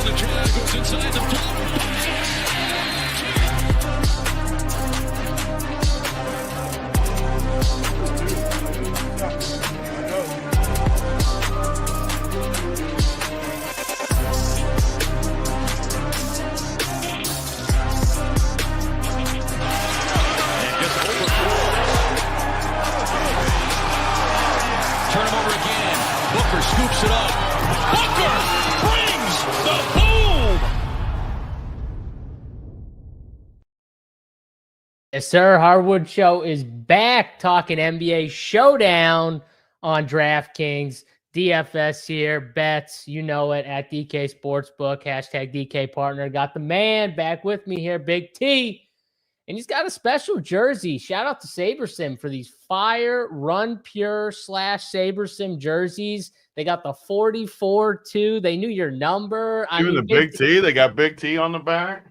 the drive, goes inside the floor. Scoops it up. Booker brings the boom. Yes, sir. Hardwood Show is back talking NBA Showdown on DraftKings. DFS here. Bets, you know it, at DK Sportsbook. Hashtag DK Partner. Got the man back with me here, Big T. And he's got a special jersey. Shout out to SaberSim for these fire Run Pure / SaberSim jerseys. They got the 44 too. They knew your number. Even the Big T, they got Big T on the back.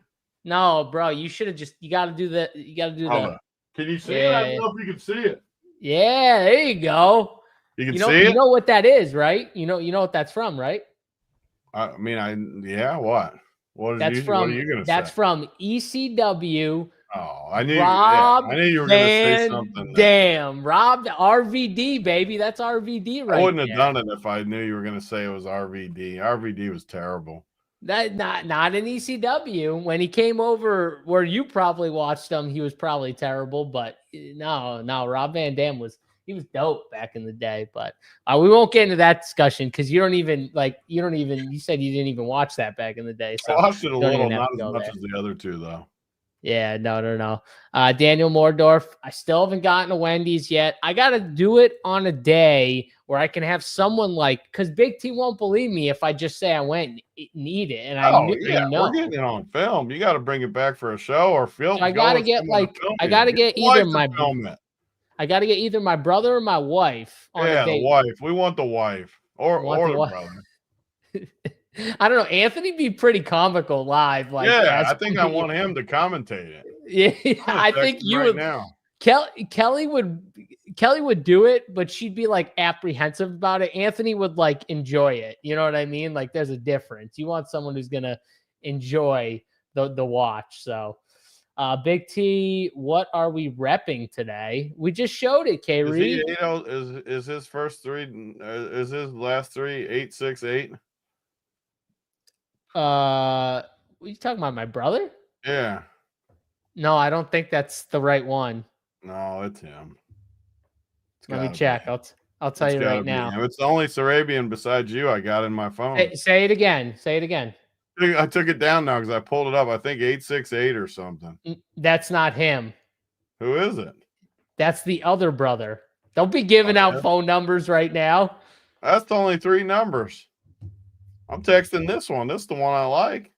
No, bro, you should have you got to do the. You got to do the. Can you see it? I don't know if you can see it. Yeah, there you go. You can see it. You know what that is, right? You know what that's from, right? I mean, yeah. What? What are you going to say? That's from ECW. Oh, I knew. Rob I knew you were going to say something. Damn, Rob RVD, baby. That's RVD, right? I wouldn't have done it if I knew you were going to say it was RVD. RVD was terrible. That not in ECW. When he came over where you probably watched him, he was probably terrible. But no, Rob Van Dam was dope back in the day. But we won't get into that discussion because you said you didn't even watch that back in the day. So I watched it a little, not as much as the other two though. Yeah, no. Daniel Mordorf, I still haven't gotten a Wendy's yet. I got to do it on a day where I can have someone because Big T won't believe me if I just say I went and eat it. And I know. We're getting it on film. You got to bring it back for a show or film. So I got to get either my brother or my wife on a date. The wife. We want the wife or the brother. I don't know. Anthony be pretty comical live. I think I want him to commentate it. Yeah, I think you would. Now. Kelly would do it, but she'd be apprehensive about it. Anthony would enjoy it. You know what I mean? There's a difference. You want someone who's gonna enjoy the watch. So, Big T, what are we repping today? We just showed it. K. Reed. Is his first three? Is his last three 868? What are you talking about? My brother? Yeah. No, I don't think that's the right one. No, it's him. Let me check. I'll tell you right now. It's the only Sarabian besides you I got in my phone. Say it again. I took it down now because I pulled it up. I think 868 or something. That's not him. Who is it? That's the other brother. Don't be giving out phone numbers right now. That's the only three numbers. I'm texting this one. This is the one I like.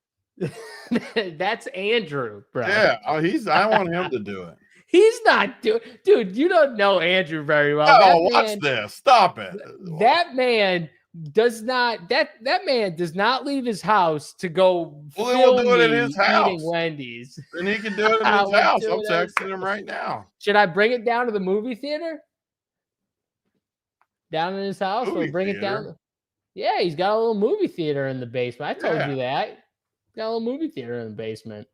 That's Andrew, bro. Yeah, I want him to do it. He's not doing, dude. You don't know Andrew very well. Oh, watch this. Stop it. That man does not. That man does not leave his house to go. Well, he'll do it in his house. Eating Wendy's. And he can do it in his house. I'm texting him right now. Should I bring it down to the movie theater? Down in his house, or bring it down? Yeah, he's got a little movie theater in the basement. I told you that. Got a little movie theater in the basement.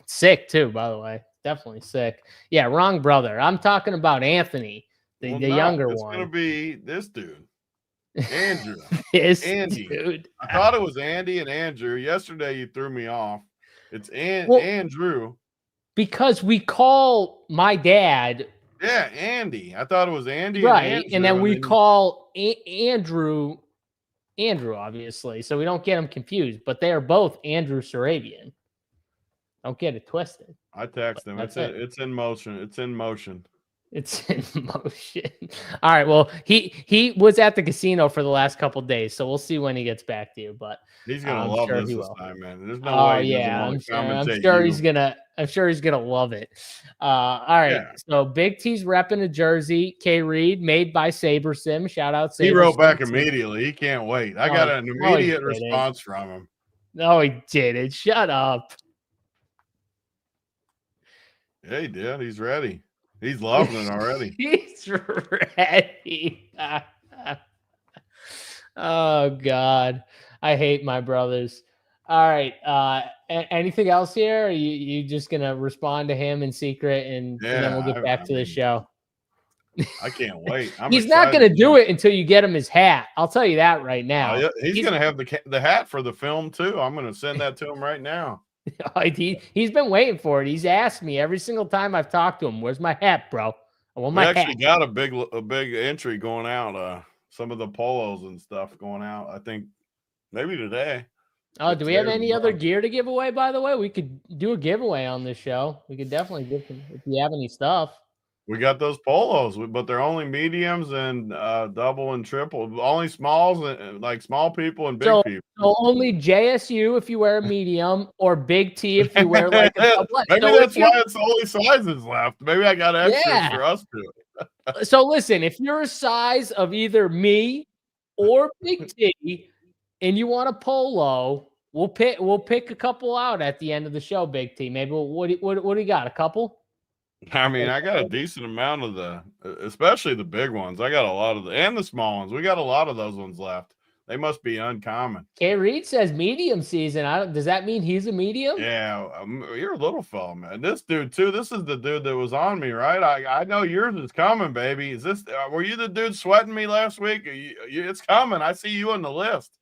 Sick too, by the way. Definitely sick. Yeah, wrong brother. I'm talking about Anthony, the younger one. It's gonna be this dude, Andrew. Andy. Dude. I thought it was Andy and Andrew. Yesterday you threw me off. It's Andrew. Because we call my dad. Yeah, Andy. I thought it was Andy. Right, and then we call Andrew. Andrew, obviously, so we don't get them confused, but they are both Andrew Sarabian. Don't get it twisted. I text him. It's in motion. It's in motion. It's in motion. All right. Well, he was at the casino for the last couple of days, so we'll see when he gets back to you. But he's gonna love this time, man. There's no way. Yeah, I'm sure he's gonna love it. All right. Yeah. So Big T's repping a jersey. K. Reed, made by SaberSim. Shout out SaberSim. He wrote back immediately. He can't wait. I got an immediate response from him. No, he didn't. Shut up. Yeah, he did. He's ready. He's loving it already. He's ready. Oh, God. I hate my brothers. All right. Anything else here? Or you just gonna respond to him in secret, and then we'll get Yeah, back I to the mean, show. I can't wait. I'm He's not excited. gonna do it until you get him his hat. I'll tell you that right now. Yeah, he's gonna have the hat for the film too. I'm gonna send that to him right now. He's been waiting for it. He's asked me every single time I've talked to him, "Where's my hat, bro? I want We my actually hat." got a big entry going out. Some of the polos and stuff going out. I think maybe today. Oh, do we have Today or any other tomorrow. gear to give away, by the way? We could do a giveaway on this show. We could definitely give some if you have any stuff. We got those polos, but they're only mediums and double and triple. Only smalls, like small people and big people. So only JSU if you wear a medium, or Big T if you wear like a double. Maybe So that's why it's the only sizes left. Maybe I got extras for us too. So listen, if you're a size of either me or Big T and you want a polo, we'll pick a couple out at the end of the show, Big T. Maybe what do you got? A couple? I mean, I got a decent amount of especially the big ones. I got a lot of and the small ones. We got a lot of those ones left. They must be uncommon. K. Reed says medium season. Does that mean he's a medium? Yeah, you're a little fella, man. This dude too. This is the dude that was on me, right? I know yours is coming, baby. Is this? Were you the dude sweating me last week? It's coming. I see you on the list.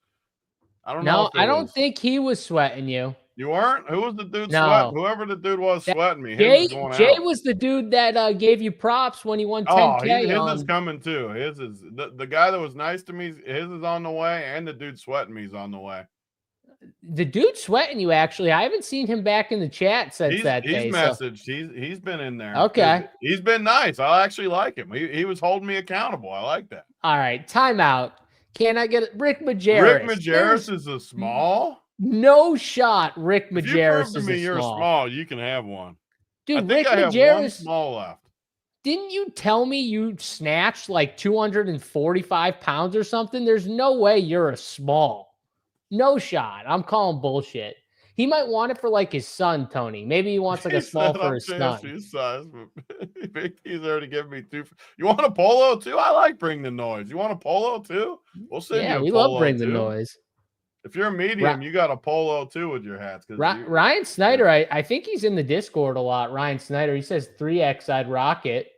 I don't know. No, I don't think he was sweating you. You weren't? Who was the dude No. sweating? Whoever the dude was sweating me. Jay Out. was the dude that gave you props when he won 10K. His is coming too. His is the guy that was nice to me. His is on the way, and the dude sweating me is on the way. The dude sweating you, actually. I haven't seen him back in the chat since that day. He's messaged. So. He's been in there. Okay. He's been nice. I actually like him. He was holding me accountable. I like that. All right. Timeout. Can I get Rick Majerus? Rick Majerus is a small. No shot. Rick Majerus if you prove to is me a you're small. a small, you can have one. Dude, I think Rick I have Majerus, one small left. Didn't you tell me you snatched like 245 pounds or something? There's no way you're a small. No shot. I'm calling bullshit. He might want it for like his son, Tony. Maybe he wants like a small for his son. Size, but Big T's already giving me two. You want a polo too? I like Bring the Noise. You want a polo too? We'll send you a we polo love Bring too. the Noise. If you're a medium, you got a polo too with your hats. Ryan Snyder, I think he's in the Discord a lot. Ryan Snyder, he says 3X, I'd rock it.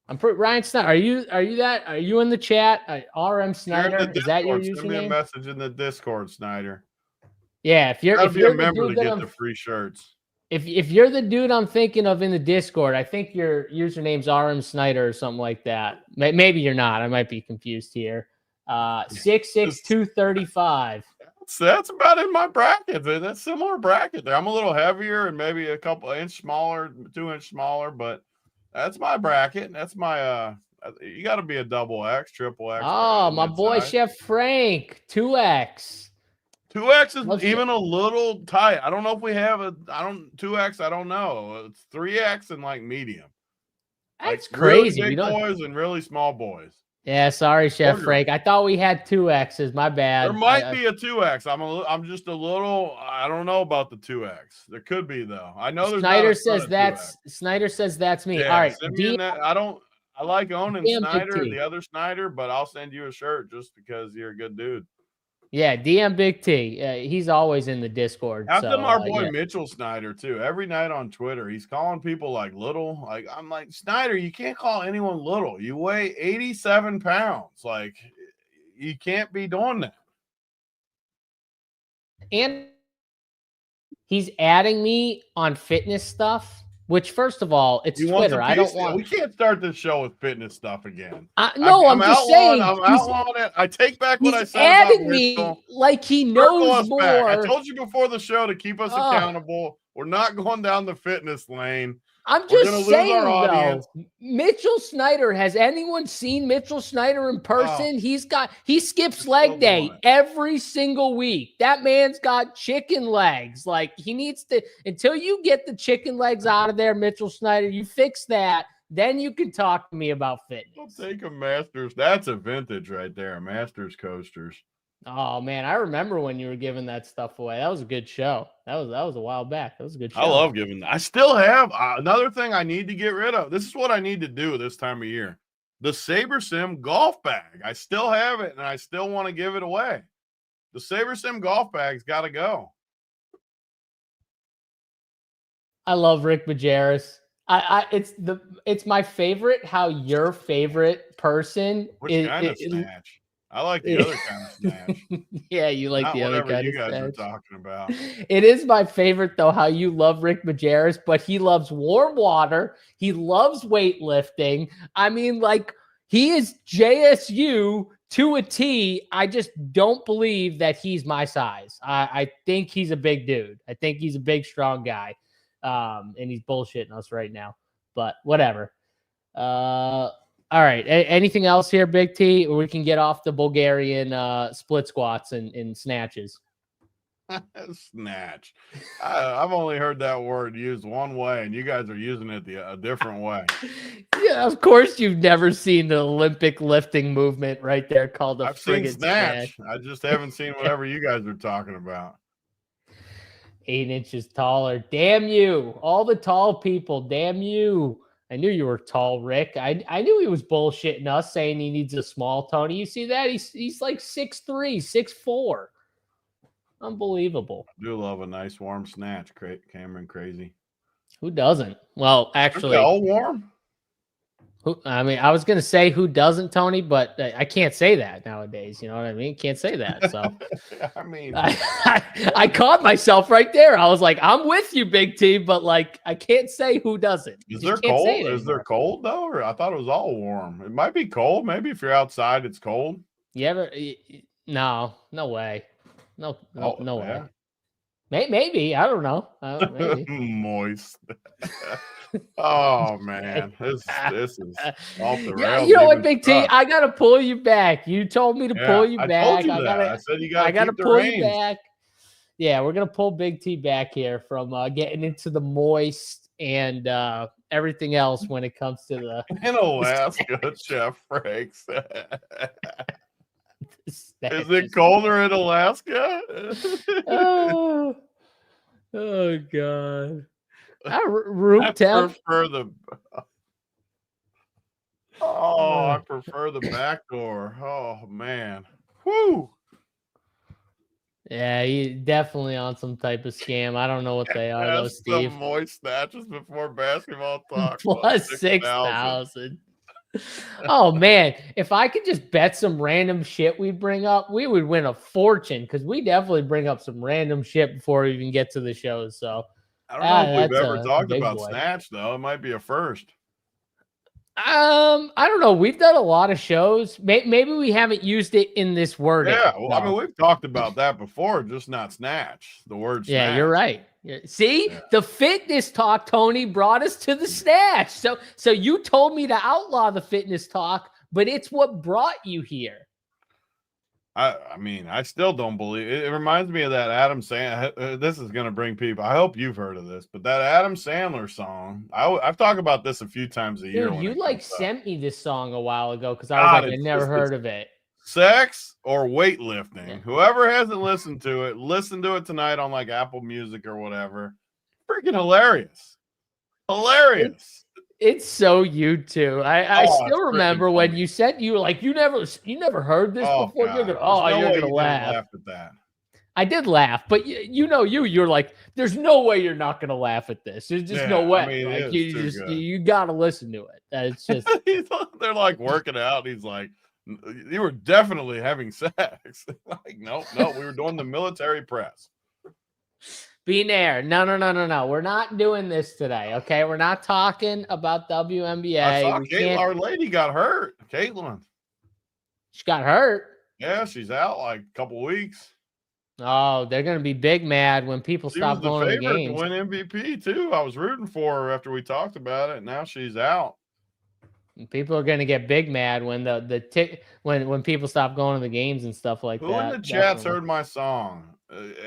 I'm pretty Ryan Snyder. Are you in the chat? RM Snyder, is that your username? Send me a message in the Discord, Snyder. Yeah, if you're a member to get the free shirts. If you're the dude I'm thinking of in the Discord, I think your username's RM Snyder or something like that. Maybe you're not. I might be confused here. 6'6", 235. So that's about in my bracket. That's similar bracket there. I'm a little heavier and maybe a couple inch smaller, 2 inch smaller, but that's my bracket. That's my you got to be a double X, triple X. Oh, my boy Chef Frank, 2X. 2X is even a little tight. I don't know if we have 2X. I don't know. It's 3X and like medium. That's like crazy. Really big boys and really small boys. Yeah, sorry, Chef Frank. I thought we had 2Xs. My bad. There might be a 2X. I'm just a little. I don't know about the 2X. There could be though. I know there's. Snyder says that's me. Yeah, all right. Send me I like owning Snyder, the other Snyder, but I'll send you a shirt just because you're a good dude. Yeah, DM Big T. He's always in the Discord. How come our boy Mitchell Snyder too? Every night on Twitter, he's calling people like little. Like I'm like Snyder, you can't call anyone little. You weigh 87 pounds. Like you can't be doing that. And he's adding me on fitness stuff. Which, first of all, it's Twitter. I don't want. We can't start this show with fitness stuff again. No, I'm just saying. I'm outlawing it. I take back what I said. Adding me like he knows more. Back. I told you before the show to keep us accountable. We're not going down the fitness lane. I'm just saying, though, Mitchell Snyder, has anyone seen Mitchell Snyder in person? Oh, he skips leg day every single week. That man's got chicken legs. Like, he needs to, until you get the chicken legs out of there, Mitchell Snyder, you fix that. Then you can talk to me about fitness. I'll take a Masters. That's a vintage right there, Masters coasters. Oh man, I remember when you were giving that stuff away. That was a good show. That was a while back. That was a good show. I love giving that. I still have another thing I need to get rid of. This is what I need to do this time of year. The Saber Sim golf bag. I still have it and I still want to give it away. The Saber Sim golf bag's got to go. I love Rick Majerus. It's my favorite how your favorite person Which kind of snatch? I like the other kind of snatch. Yeah, you like Not the other whatever kind you of guys are snatch. talking about. It is my favorite though how you love Rick Majerus, but he loves warm water. He loves weightlifting. I mean, like he is JSU to a T. I just don't believe that he's my size. I think he's a big dude. I think he's a big, strong guy. And he's bullshitting us right now. But whatever. All right. Anything else here, Big T? Or we can get off the Bulgarian split squats and snatches. Snatch. I've only heard that word used one way, and you guys are using it a different way. Yeah, of course you've never seen the Olympic lifting movement right there called a I've seen friggin' snatch. I just haven't seen whatever you guys are talking about. 8 inches taller. Damn you. All the tall people. Damn you. I knew you were tall, Rick. I knew he was bullshitting us saying he needs a small Tony. You see that? He's like 6'3", 6'4". Unbelievable. I do love a nice warm snatch, Cameron. Crazy. Who doesn't? Well, actually, all warm. I mean, I was going to say who doesn't, Tony, but I can't say that nowadays. You know what I mean? Can't say that. So, I mean, I caught myself right there. I was like, I'm with you, Big T, but like, I can't say who doesn't. Is there cold? Is there cold though? Or I thought it was all warm. It might be cold. Maybe if you're outside, it's cold. You ever? No way. No way. Yeah. Maybe. I don't know. Maybe. Moist. Oh man, this is off the rails. You know what, Big T? I gotta pull you back. You told me to pull you back. I told you that. I said you gotta pull you back. Yeah, we're gonna pull Big T back here from getting into the moist and everything else when it comes to the in Alaska. Chef Franks. Is it colder in Alaska? Oh God. Room temp. I prefer the back door. Oh man. Whoo. Yeah, you definitely on some type of scam. I don't know what they are though, Steve. Some moist snatches before basketball talk. Plus 6,000. Oh man, if I could just bet some random shit we bring up, we would win a fortune because we definitely bring up some random shit before we even get to the shows. So I don't know if we've ever talked about snatch though. It might be a first. I don't know. We've done a lot of shows. Maybe we haven't used it in this wording. Yeah, well, I mean, we've talked about that before, just not snatch. The word snatch. Yeah, you're right. See, the fitness talk, Tony, brought us to the snatch. So you told me to outlaw the fitness talk, but it's what brought you here. I mean, I still don't believe it. It reminds me of that Adam Sandler. This is going to bring people. I hope you've heard of this, but that Adam Sandler song. I've talked about this a few times a year. Dude, you like sent me this song a while ago because I was like, I never heard of it. Sex or weightlifting. Yeah. Whoever hasn't listened to it, listen to it tonight on like Apple Music or whatever. Freaking hilarious. Hilarious. It's so you too. I still remember when you said you were like, you never heard this before. God. You're gonna laugh. Laugh at that. I did laugh, but you're like, there's no way you're not gonna laugh at this. There's just no way. I mean, you gotta listen to it. It's just they're like working out. He's like, you were definitely having sex. Like, no, we were doing the military press. Binaire. No. We're not doing this today. Okay. We're not talking about WNBA. I saw our lady got hurt. Caitlin. She got hurt. Yeah, she's out like a couple weeks. Oh, they're going to be big mad when people stop going to the games. To win MVP too. I was rooting for her after we talked about it. Now she's out. People are going to get big mad when when people stop going to the games and stuff like that. Who in the chat's heard my song?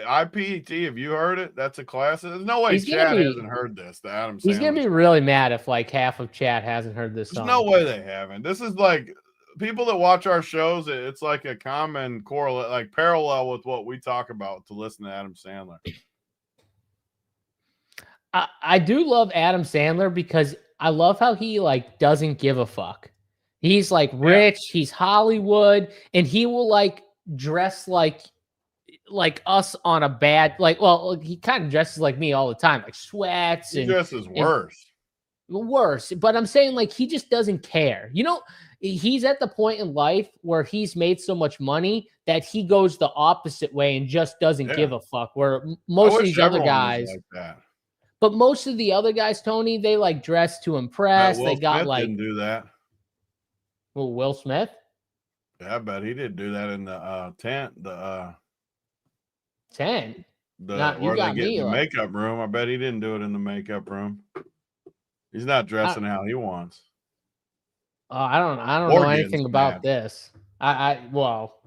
IPT, have you heard it? That's a classic. There's no way Chad hasn't heard this. The Adam Sandler. He's gonna be really mad if like half of chat hasn't heard this song. There's no way they haven't. This is like people that watch our shows. It's like a common correlate, like parallel with what we talk about to listen to Adam Sandler. I do love Adam Sandler because I love how he like doesn't give a fuck. He's like rich. He's Hollywood, and he will like dress like like us on a bad, like, well, he kind of dresses like me all the time, like sweats He and dresses worse. worse. But I'm saying, like, he just doesn't care. He's at the point in life where he's made so much money that he goes the opposite way and just doesn't give a fuck. Where I most of wish these other everyone was guys, like that. but most of the other guys, Tony, they like dress to impress. They Will got Smith like, didn't do that. well, Will Smith. Yeah, I bet he didn't do that in the tent, 10. the Not you where they got get in me. the Like, makeup room. I bet he didn't do it in the makeup room. He's not dressing how he wants. I don't Or know getting anything about snatched. this. Well,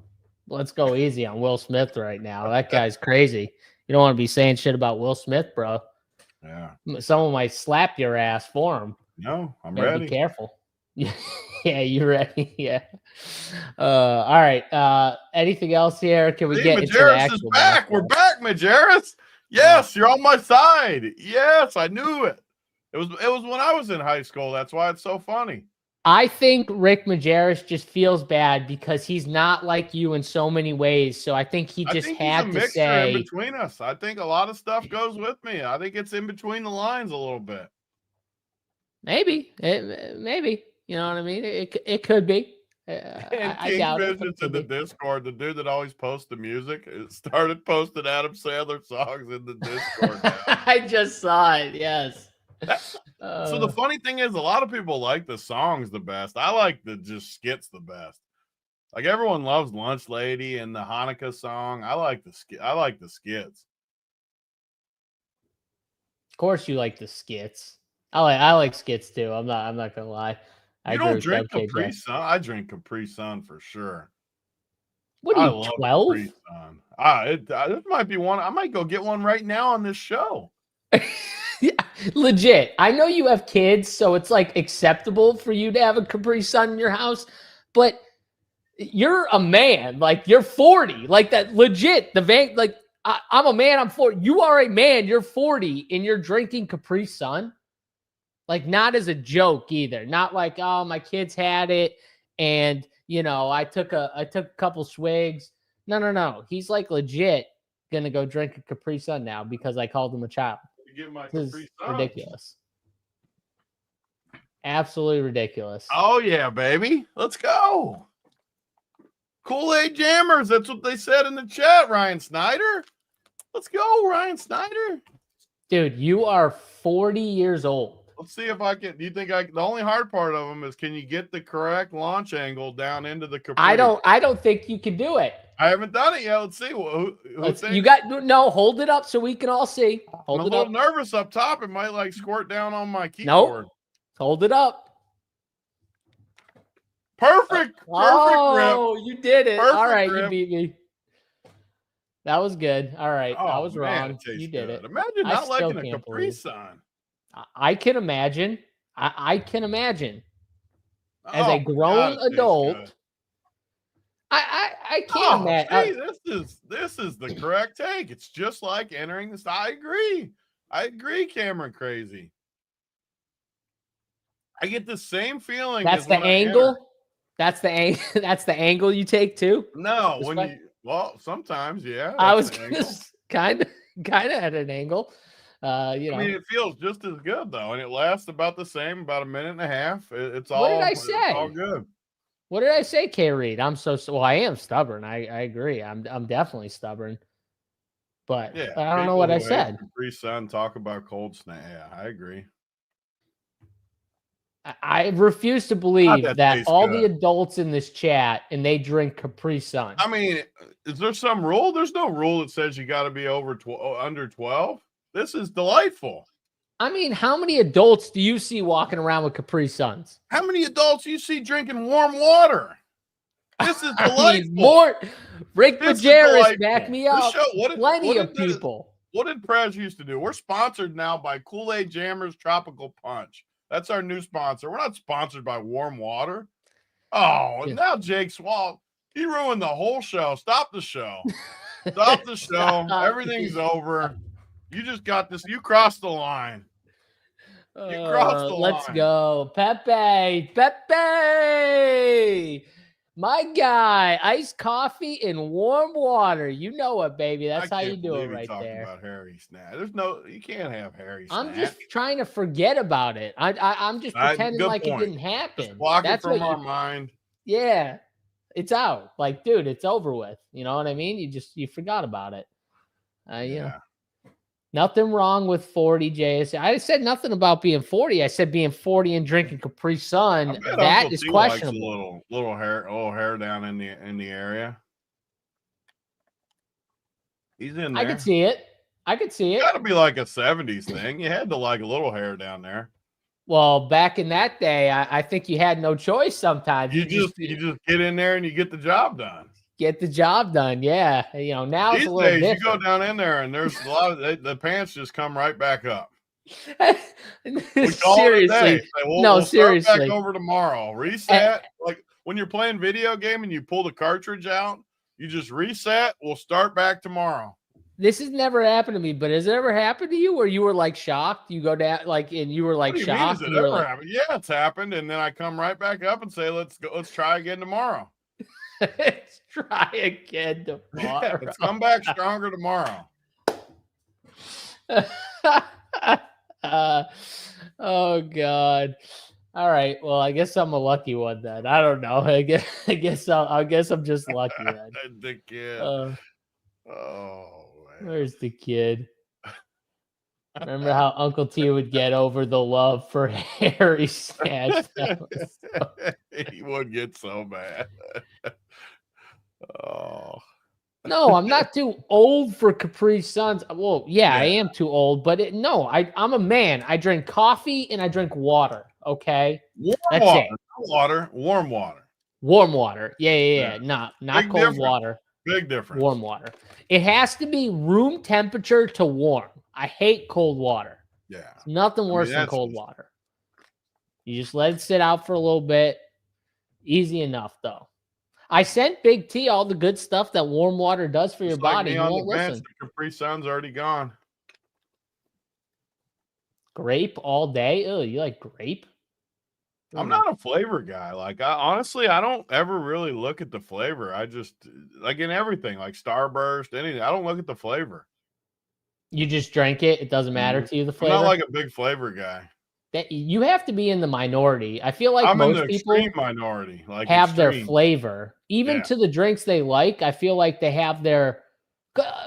let's go easy on Will Smith right now. That guy's crazy. You don't want to be saying shit about Will Smith, bro. Yeah. Someone might slap your ass for him. No, I'm Gotta ready. be careful. Yeah, you ready? Yeah. All right. Anything else here? Can we See, get into the Majerus is actual back. We're basketball? back, Majerus. Yes, you're on my side. Yes, I knew it. It was when I was in high school. That's why it's so funny. I think Rick Majerus just feels bad because he's not like you in so many ways. So I think he just he's a had to mixture in say, between us. I think a lot of stuff goes with me. I think it's in between the lines a little bit. maybe, maybe, you know what I mean? It could be. And I doubt it. Kingfisher's in the Discord, the dude that always posts the music, started posting Adam Sandler songs in the Discord now. I just saw it. Yes. So the funny thing is, a lot of people like the songs the best. I like the just skits the best. Like everyone loves Lunch Lady and the Hanukkah song. I like the skits. Of course, you like the skits. I like skits too. I'm not gonna lie. I You agree don't with drink KJ. Capri Sun. I drink Capri Sun for sure. What are I you, love 12? Capri Sun. This might be one. I might go get one right now on this show. Yeah, legit. I know you have kids, so it's like acceptable for you to have a Capri Sun in your house, but you're a man. Like, you're 40. Like, that legit. I'm a man. I'm 40. You are a man. You're 40 and you're drinking Capri Sun. Like, not as a joke either. Not like, oh, my kids had it and, I took a couple swigs. No. He's like legit gonna go drink a Capri Sun now because I called him a child. Get my This Capri is Sun. ridiculous. Absolutely ridiculous. Oh yeah, baby. Let's go. Kool-Aid Jammers. That's what they said in the chat, Ryan Snyder. Let's go, Ryan Snyder. Dude, you are 40 years old. Let's see if I can. Do you think the only hard part of them is can you get the correct launch angle down into the Capri? I don't think you can do it. I haven't done it yet. Let's see. You got hold it up so we can all see. I'm a little nervous up top. It might like squirt down on my keyboard. Nope. Hold it up. Perfect. Oh, grip. You did it. Perfect all right, grip. you beat me. That was good. All right. Oh, I was man, wrong. You did good. it. Imagine I not liking still a can't Capri believe. Sun. I can imagine. I can imagine. As Oh, a grown God, it tastes adult, good. I can't imagine. See, this is the correct take. It's just like entering this. I agree, Cameron Crazy. I get the same feeling. That's the angle. That's the angle. That's the angle you take too. No, sometimes, yeah. I was kind of at an angle. I mean, it feels just as good though, and it lasts about the same, about a minute and a half. It's all. What did I say? It's all good. What did I say, K. Reed? I am stubborn. I agree. I'm definitely stubborn. But yeah, I don't know what I said. Capri Sun, talk about cold snap. Yeah, I agree. I refuse to believe that all the adults in this chat and they drink Capri Sun. I mean, is there some rule? There's no rule that says you got to be under 12. This is delightful. I mean, how many adults do you see walking around with Capri Suns? How many adults do you see drinking warm water? This is delightful. Rick Majerus, back me up. Plenty of people. What did Prez used to do? We're sponsored now by Kool-Aid Jammers Tropical Punch. That's our new sponsor. We're not sponsored by warm water. Oh, and now Jake Swall, he ruined the whole show. Stop the show. Stop the show. Everything's over. You just got this. You crossed the line. Let's go. Pepe. My guy, iced coffee and warm water. You know it, baby. That's how you can't do it believe he right talked there. about Harry Snack. You can't have Harry I'm Snack. just trying to forget about it. I'm just pretending Good like it point. didn't Just happen. block it That's from what our you. mind. Yeah, it's out. Like, dude, it's over with. You know what I mean? You forgot about it. You know, nothing wrong with 40, JS. I said nothing about being 40. I said being 40 and drinking Capri Sun. I bet That Uncle is T likes a questionable. little hair down in the area. He's in there. I could see it. Got to be like a 70s thing. You had to like a little hair down there. Well, back in that day, I think you had no choice sometimes. You just get in there and you get the job done. Get the job done. Yeah. You know, now it's These a little days, different. you go down in there and there's a lot of the pants just come right back up. We call seriously. it a day. Say, we'll seriously. start back over tomorrow. Reset. Like when you're playing video game and you pull the cartridge out, you just reset. We'll start back tomorrow. This has never happened to me, but has it ever happened to you where you were like shocked? You go down and you were like what do you shocked. Mean, has it ever happened? Yeah, it's happened. And then I come right back up and say, let's try again tomorrow. Let's try again tomorrow. Yeah, let's come back stronger tomorrow. Oh God. All right. Well, I guess I'm a lucky one then. I don't know. I guess I'm just lucky then. The kid. Where's the kid? Remember how Uncle T would get over the love for Harry Snatch? He would get so mad. No, I'm not too old for Capri Suns. Well, yeah, I am too old, but I'm a man. I drink coffee and I drink water. Okay, Warm water. Warm water. Yeah. Not Big cold difference. water. Big difference. Warm water. It has to be room temperature to warm. I hate cold water. Yeah. It's nothing worse than cold water. You just let it sit out for a little bit. Easy enough, though. I sent Big T all the good stuff that warm water does for your body. He won't listen. The Capri Sun's already gone. Grape all day? Oh, you like grape? I'm not a flavor guy. Like, I don't ever really look at the flavor. I just, like in everything, like Starburst, anything. I don't look at the flavor. You just drink it. It doesn't matter to you, the flavor? I'm not like a big flavor guy. That you have to be in the minority. I feel like I'm most in the people extreme minority, like have their flavor. Even to the drinks they like, I feel like they have their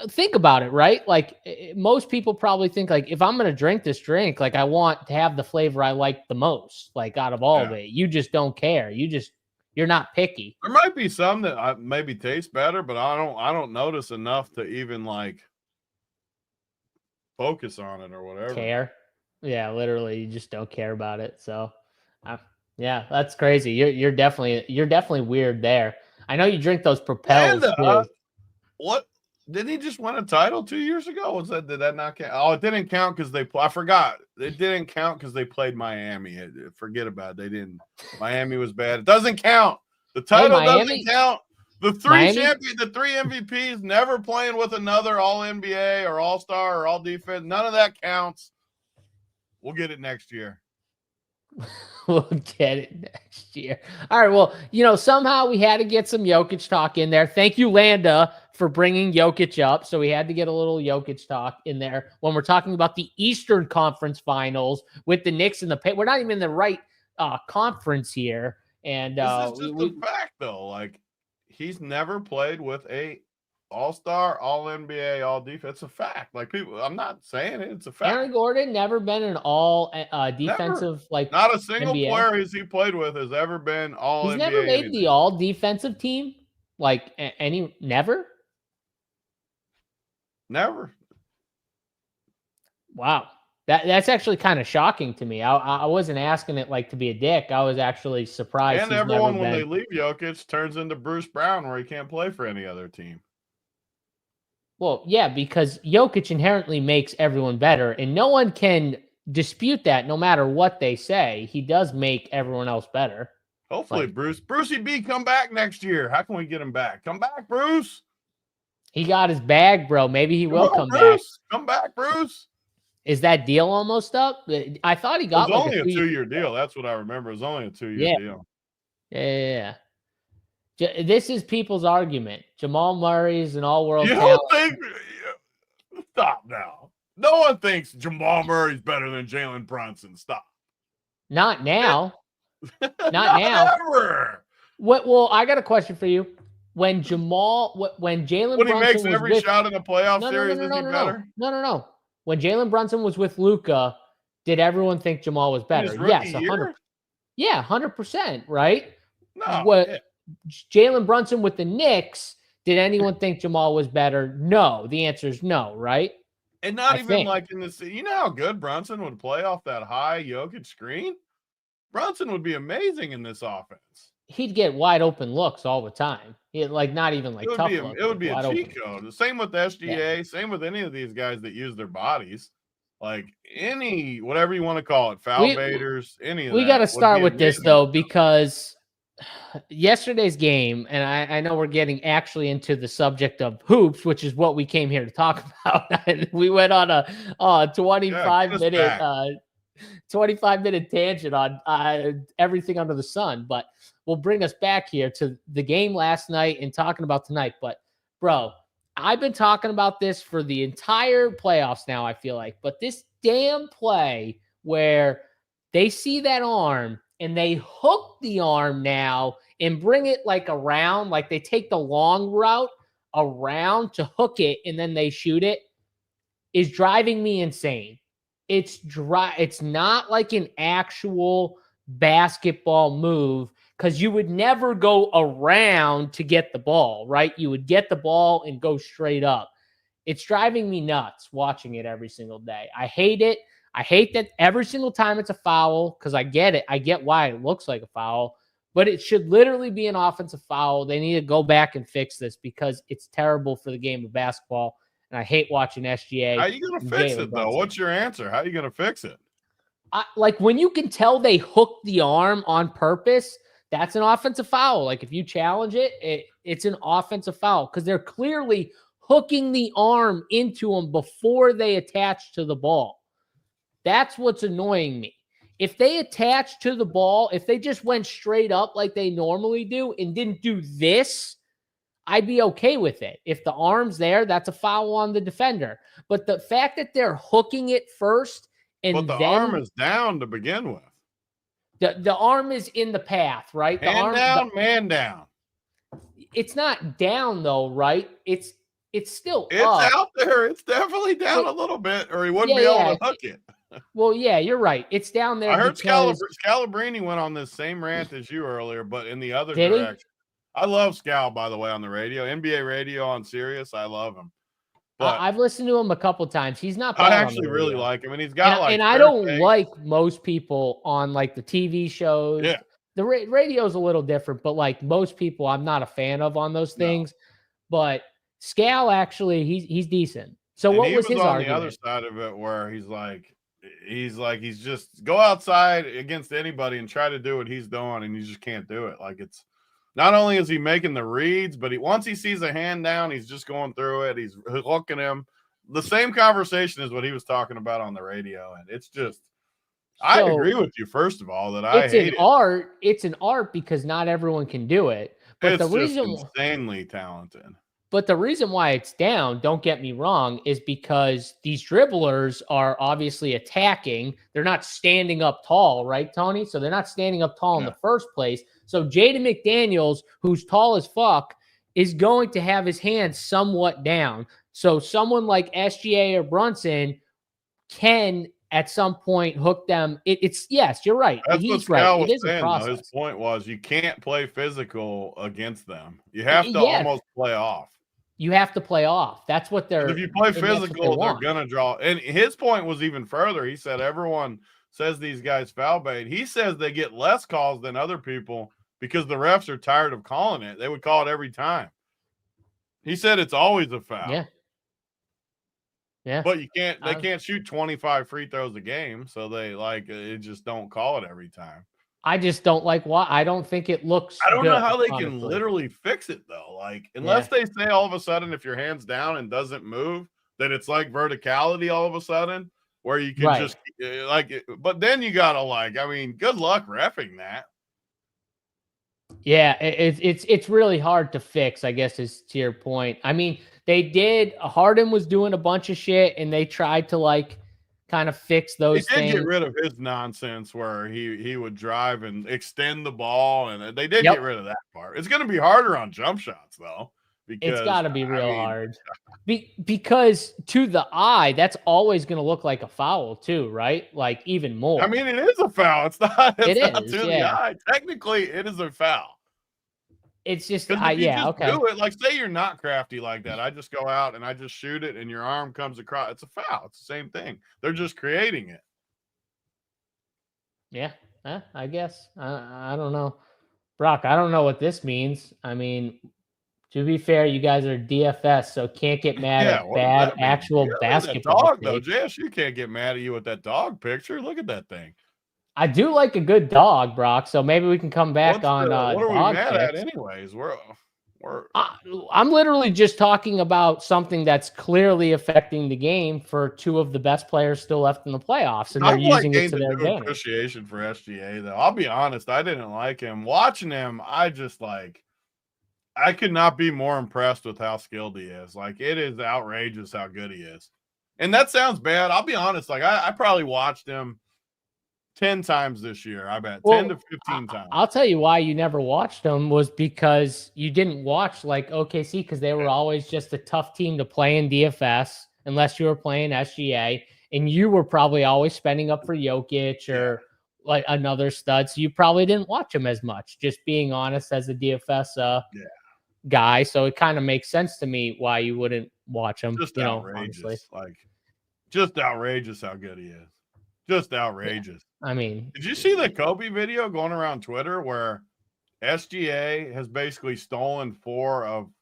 think about it, right? Like most people probably think like if I'm going to drink this drink, like I want to have the flavor I like the most, like out of all of it. You just don't care. You're not picky. There might be some that maybe taste better, but I don't notice enough to even like focus on it or whatever. Care. Yeah, literally, you just don't care about it. So, yeah, that's crazy. You're definitely weird there. I know you drink those Propels too. What? Didn't he just win a title 2 years ago? Did that not count? Oh, it didn't count because I forgot. It didn't count because they played Miami. Forget about it. They didn't. Miami was bad. It doesn't count. The title doesn't count. The three MVPs never playing with another All NBA or All Star or All Defense. None of that counts. We'll get it next year. We'll get it next year. All right. Well, somehow we had to get some Jokic talk in there. Thank you, Landa, for bringing Jokic up. So we had to get a little Jokic talk in there when we're talking about the Eastern Conference Finals with the Knicks and the We're not even in the right conference here. And this is just a fact, though. Like, he's never played with a All-Star, All-NBA, All-Defense. It's a fact. Like, people, I'm not saying it. It's a fact. Aaron Gordon never been an all-defensive, like, not a single NBA player he played with has ever been All-NBA. He's never made the all-defensive team? Like, never? Never. Wow. That's actually kind of shocking to me. I wasn't asking it like to be a dick. I was actually surprised. And everyone, when they leave Jokic, turns into Bruce Brown, where he can't play for any other team. Well, yeah, because Jokic inherently makes everyone better, and no one can dispute that no matter what they say. He does make everyone else better. Hopefully, Brucey B, come back next year. How can we get him back? Come back, Bruce. He got his bag, bro. Maybe he will come back. Come back, Bruce. Is that deal almost up? I thought he got only a 2-year deal. That's what I remember. It was only a 2-year deal. Yeah. This is people's argument. Jamal Murray is an all-world You talent. don't think? Stop now. No one thinks Jamal Murray's better than Jalen Brunson. Stop. Not now. Not now. Ever. What? Well, I got a question for you. When Jalen When he Brunson makes was every with, shot in the playoff no, series, is he better? no. When Jalen Brunson was with Luka, did everyone think Jamal was In better? his rookie Yes, 100. year? Yeah, 100%. Right? No. What? Yeah. Jalen Brunson with the Knicks, did anyone think Jamal was better? No. The answer is no, right? And not I even think. like in this. You know how good Brunson would play off that high Jokic screen? Brunson would be amazing in this offense. He'd get wide open looks all the time. Like not even like tough looks. It would be a wide cheat open. code. The same with SGA, Yeah. same with any of these guys that use their bodies. Like any whatever you want to call it, foul baiters, any of that. We got to start would with be this amazing. though, because yesterday's game, and I know we're getting actually into the subject of hoops, which is what we came here to talk about. We went on a 25-minute tangent on everything under the sun, but we'll bring us back here to the game last night and talking about tonight. But bro, I've been talking about this for the entire playoffs now, I feel like, but this damn play where they see that arm and they hook the arm now and bring it like around, like they take the long route around to hook it and then they shoot it, is driving me insane. It's not like an actual basketball move, because you would never go around to get the ball, right? You would get the ball and go straight up. It's driving me nuts watching it every single day. I hate it. I hate that every single time it's a foul, because I get it. I get why it looks like a foul, but it should literally be an offensive foul. They need to go back and fix this because it's terrible for the game of basketball. And I hate watching SGA. How are you going to fix it, though? What's your answer? How are you going to fix it? Like when you can tell they hooked the arm on purpose, that's an offensive foul. Like if you challenge it, it's an offensive foul because they're clearly hooking the arm into him before they attach to the ball. That's what's annoying me. If they attach to the ball, if they just went straight up like they normally do and didn't do this, I'd be okay with it. If the arm's there, that's a foul on the defender. But the fact that they're hooking it first and but the then arm is down to begin with. The arm is in the path, right? Man down. It's not down though, right? It's still it's up. Out there. It's definitely down a little bit, or he wouldn't be able to hook it. Well, yeah, you're right. It's down there. I heard Scalabrini went on this same rant as you earlier, but in the other direction. He? I love Scal, by the way, on the radio, NBA radio on Sirius. I love him. But I've listened to him a couple times. He's not bad. I actually really like him, and he's got and I don't like most people on like the TV shows. Yeah, the radio is a little different, but like most people, I'm not a fan of on those things. No. But Scal actually, he's decent. So and what was his on argument? The other side of it, where he's just go outside against anybody and try to do what he's doing, and you just can't do it. Like it's. Not only is he making the reads, but once he sees a hand down, he's just going through it. He's hooking him. The same conversation is what he was talking about on the radio, and it's just. I agree with you. First of all, that I hate it. It's an art because not everyone can do it. But it's just insanely talented. But the reason why it's down, don't get me wrong, is because these dribblers are obviously attacking. They're not standing up tall, right, Tony? So they're not standing up tall in the first place. So Jaden McDaniels, who's tall as fuck, is going to have his hands somewhat down. So someone like SGA or Brunson can at some point hook them. It's yes, you're right. He's right. It is a process. His point was you can't play physical against them. You have to almost play off. You have to play off. That's what they're. If you play physical, they're gonna draw. And his point was even further. He said everyone says these guys foul bait. He says they get less calls than other people because the refs are tired of calling it. They would call it every time. He said it's always a foul. Yeah. Yeah. But you can't. They can't shoot 25 free throws a game, so they just don't call it every time. I just don't like why. I don't think it looks. I don't know how they can literally fix it though. Like unless they say all of a sudden if your hand's down and doesn't move, then it's like verticality all of a sudden where you can just like. But then you gotta good luck reffing that. Yeah, it's really hard to fix, I guess, is to your point. I mean, Harden was doing a bunch of shit and they tried to like kind of fix They those did get things. rid of his nonsense where he would drive and extend the ball, and they did Yep. get rid of that part. It's going to be harder on jump shots though, It's because got to be I real mean, hard. Because to the eye, that's always going to look like a foul too, right? Like even more. it is a foul. It's not. It It's not is, to the yeah. eye. Technically, it is a foul. It's just, Because if you yeah, just okay. do it, like say you're not crafty like that, I just go out and I just shoot it, and your arm comes across. It's a foul. It's the same thing. They're just creating it. Yeah, I guess. I don't know. Brock, I don't know what this means. I mean, to be fair, you guys are DFS, so can't get mad Yeah, at what does bad that mean? actual Yeah, look at that basketball dog though, takes. Jess. You can't get mad at you with that dog picture. Look at that thing. I do like a good dog, Brock, so maybe we can come back on What are we dog mad at picks. anyways? We're I'm literally just talking about something that's clearly affecting the game for two of the best players still left in the playoffs, and they're I've like using it gained to a their new advantage. appreciation for SGA though. I'll be honest, I didn't like him. Watching him, I could not be more impressed with how skilled he is. Like, it is outrageous how good he is. And that sounds bad. I'll be honest. Like, I probably watched him 10 times this year. I bet 10 to 15 times. I'll tell you why you never watched them was because you didn't watch like OKC because they were always just a tough team to play in DFS unless you were playing SGA, and you were probably always spending up for Jokic or like another stud. So you probably didn't watch them as much, just being honest as a DFS guy. So it kind of makes sense to me why you wouldn't watch him. Just outrageous. Honestly. Like, just outrageous how good he is. Just outrageous. Yeah. I mean, did you see the Kobe video going around Twitter where SGA has basically stolen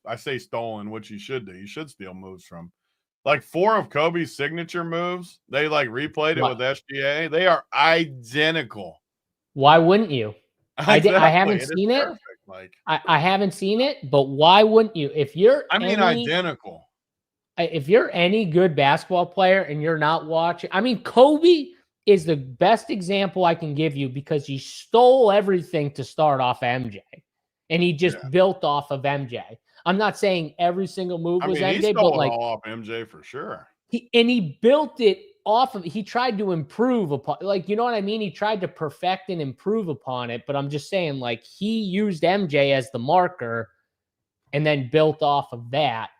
I say stolen, which you should do. You should steal moves from. Like 4 of Kobe's signature moves. They like replayed it with SGA. They are identical. Why wouldn't you? Exactly. I haven't seen it. Like, I haven't seen it, but why wouldn't you? If you're identical. If you're any good basketball player and you're not watching, I mean, Kobe is the best example I can give you because he stole everything to start off MJ, and he just built off of MJ. I'm not saying every single move was MJ, he stole but like all off MJ for sure. He built it off of. He tried to improve upon, like, you know what I mean. He tried to perfect and improve upon it. But I'm just saying, like, he used MJ as the marker, and then built off of that.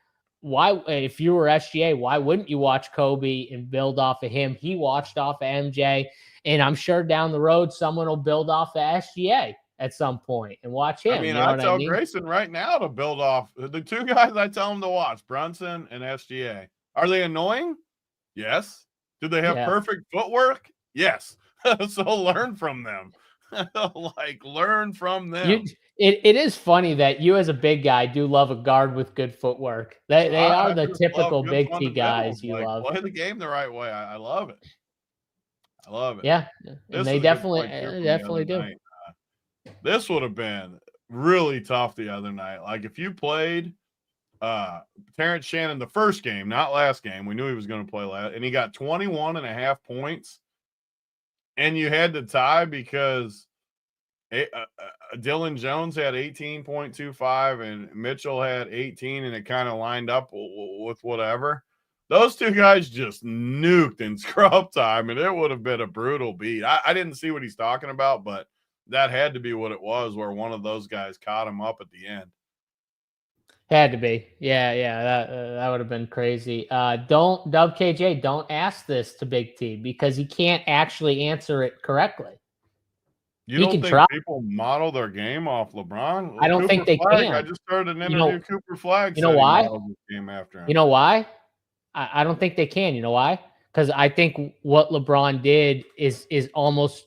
Why, if you were SGA, why wouldn't you watch Kobe and build off of him? He watched off of MJ, and I'm sure down the road someone will build off of SGA at some point and watch him. I mean, you know I tell Grayson right now to build off the 2 guys I tell him to watch, Brunson and SGA. Are they annoying? Yes. Do they have perfect footwork? Yes. So learn from them. Learn from them. It is funny that you as a big guy do love a guard with good footwork. They are the typical big T guys you love. Play the game the right way. I love it. I love it. Yeah, and they definitely do. This would have been really tough the other night. Like if you played Terrence Shannon the first game, not last game. We knew he was going to play last, and he got 21.5 points. And you had to tie because Dylan Jones had 18.25 and Mitchell had 18, and it kind of lined up with whatever. Those 2 guys just nuked in scrub time, and it would have been a brutal beat. I didn't see what he's talking about, but that had to be what it was, where one of those guys caught him up at the end. Had to be. Yeah. That would have been crazy. Don't KJ, don't ask this to Big T because he can't actually answer it correctly. You don't think people model their game off LeBron? I don't think they can. I just started an interview. Cooper Flag. You know why? Game after him. You know why? I don't think they can. You know why? Because I think what LeBron did is almost.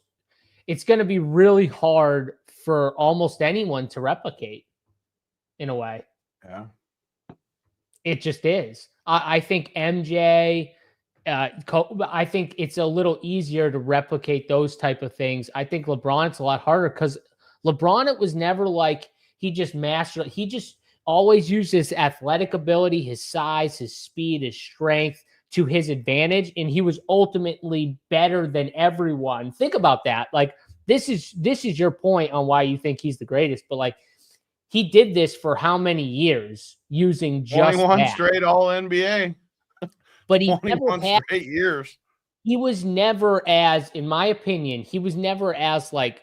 It's going to be really hard for almost anyone to replicate. In a way. Yeah. It just is. I think MJ. I think it's a little easier to replicate those type of things. I think LeBron, it's a lot harder because LeBron, it was never like he just mastered. He just always used his athletic ability, his size, his speed, his strength to his advantage. And he was ultimately better than everyone. Think about that. Like this is your point on why you think he's the greatest, but like he did this for how many years using just 21 that. straight all NBA. But he never 21 had, straight years. he was never as, in my opinion, he was never as like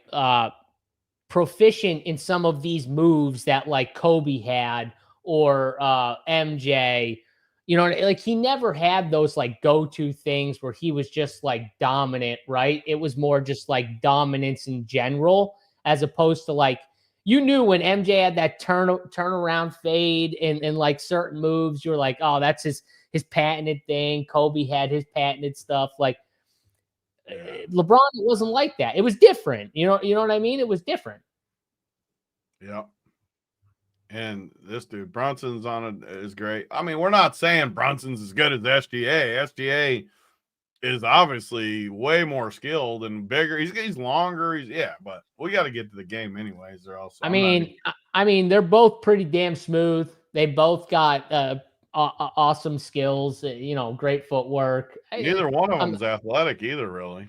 proficient in some of these moves that like Kobe had or MJ. You know, like he never had those like go-to things where he was just like dominant, right? It was more just like dominance in general, as opposed to like, you knew when MJ had that turnaround fade and like certain moves, you were like, oh, that's his patented thing. Kobe had his patented stuff. Like LeBron, it wasn't like that. It was different. You know what I mean? It was different. Yeah. And this dude, Brunson's on it, is great. I mean, we're not saying Brunson's as good as SGA. SGA is obviously way more skilled and bigger. He's longer. But we got to get to the game anyways. They're also. I mean, they're both pretty damn smooth. They both got awesome skills. Great footwork. Neither one of them's athletic either, really.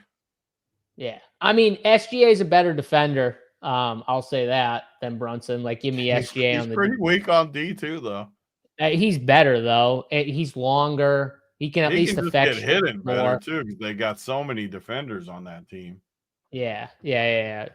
Yeah, I mean, SGA is a better defender. I'll say that than Brunson. Like, give me SGA on the. He's pretty weak on D too, though. He's better though. He's longer. He can at least affect get hidden more. Better too, because they got so many defenders on that team. Yeah.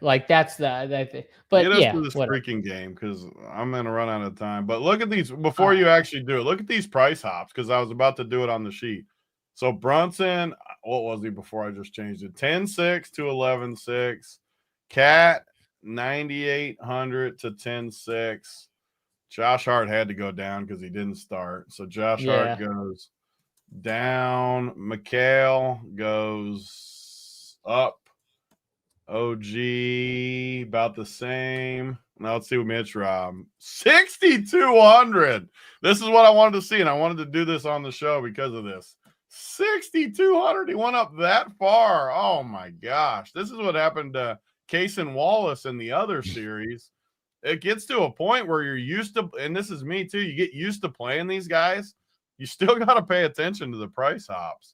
Like that's the. But get us yeah, to this whatever. freaking game because I'm gonna run out of time. But look at these before you actually do it. Look at these price hops because I was about to do it on the sheet. So Brunson, what was he before I just changed it? 10-6 to 11-6. Cat 9,800 to 10-6. Josh Hart had to go down because he didn't start. So Josh Hart goes down. Mikhail goes up. OG about the same. Now let's see what Mitch Rob 6,200. This is what I wanted to see, and I wanted to do this on the show because of this. 6,200. He went up that far. Oh my gosh. This is what happened to Case and Wallace in the other series. It gets to a point where you're used to, and this is me too, you get used to playing these guys. You still got to pay attention to the price hops.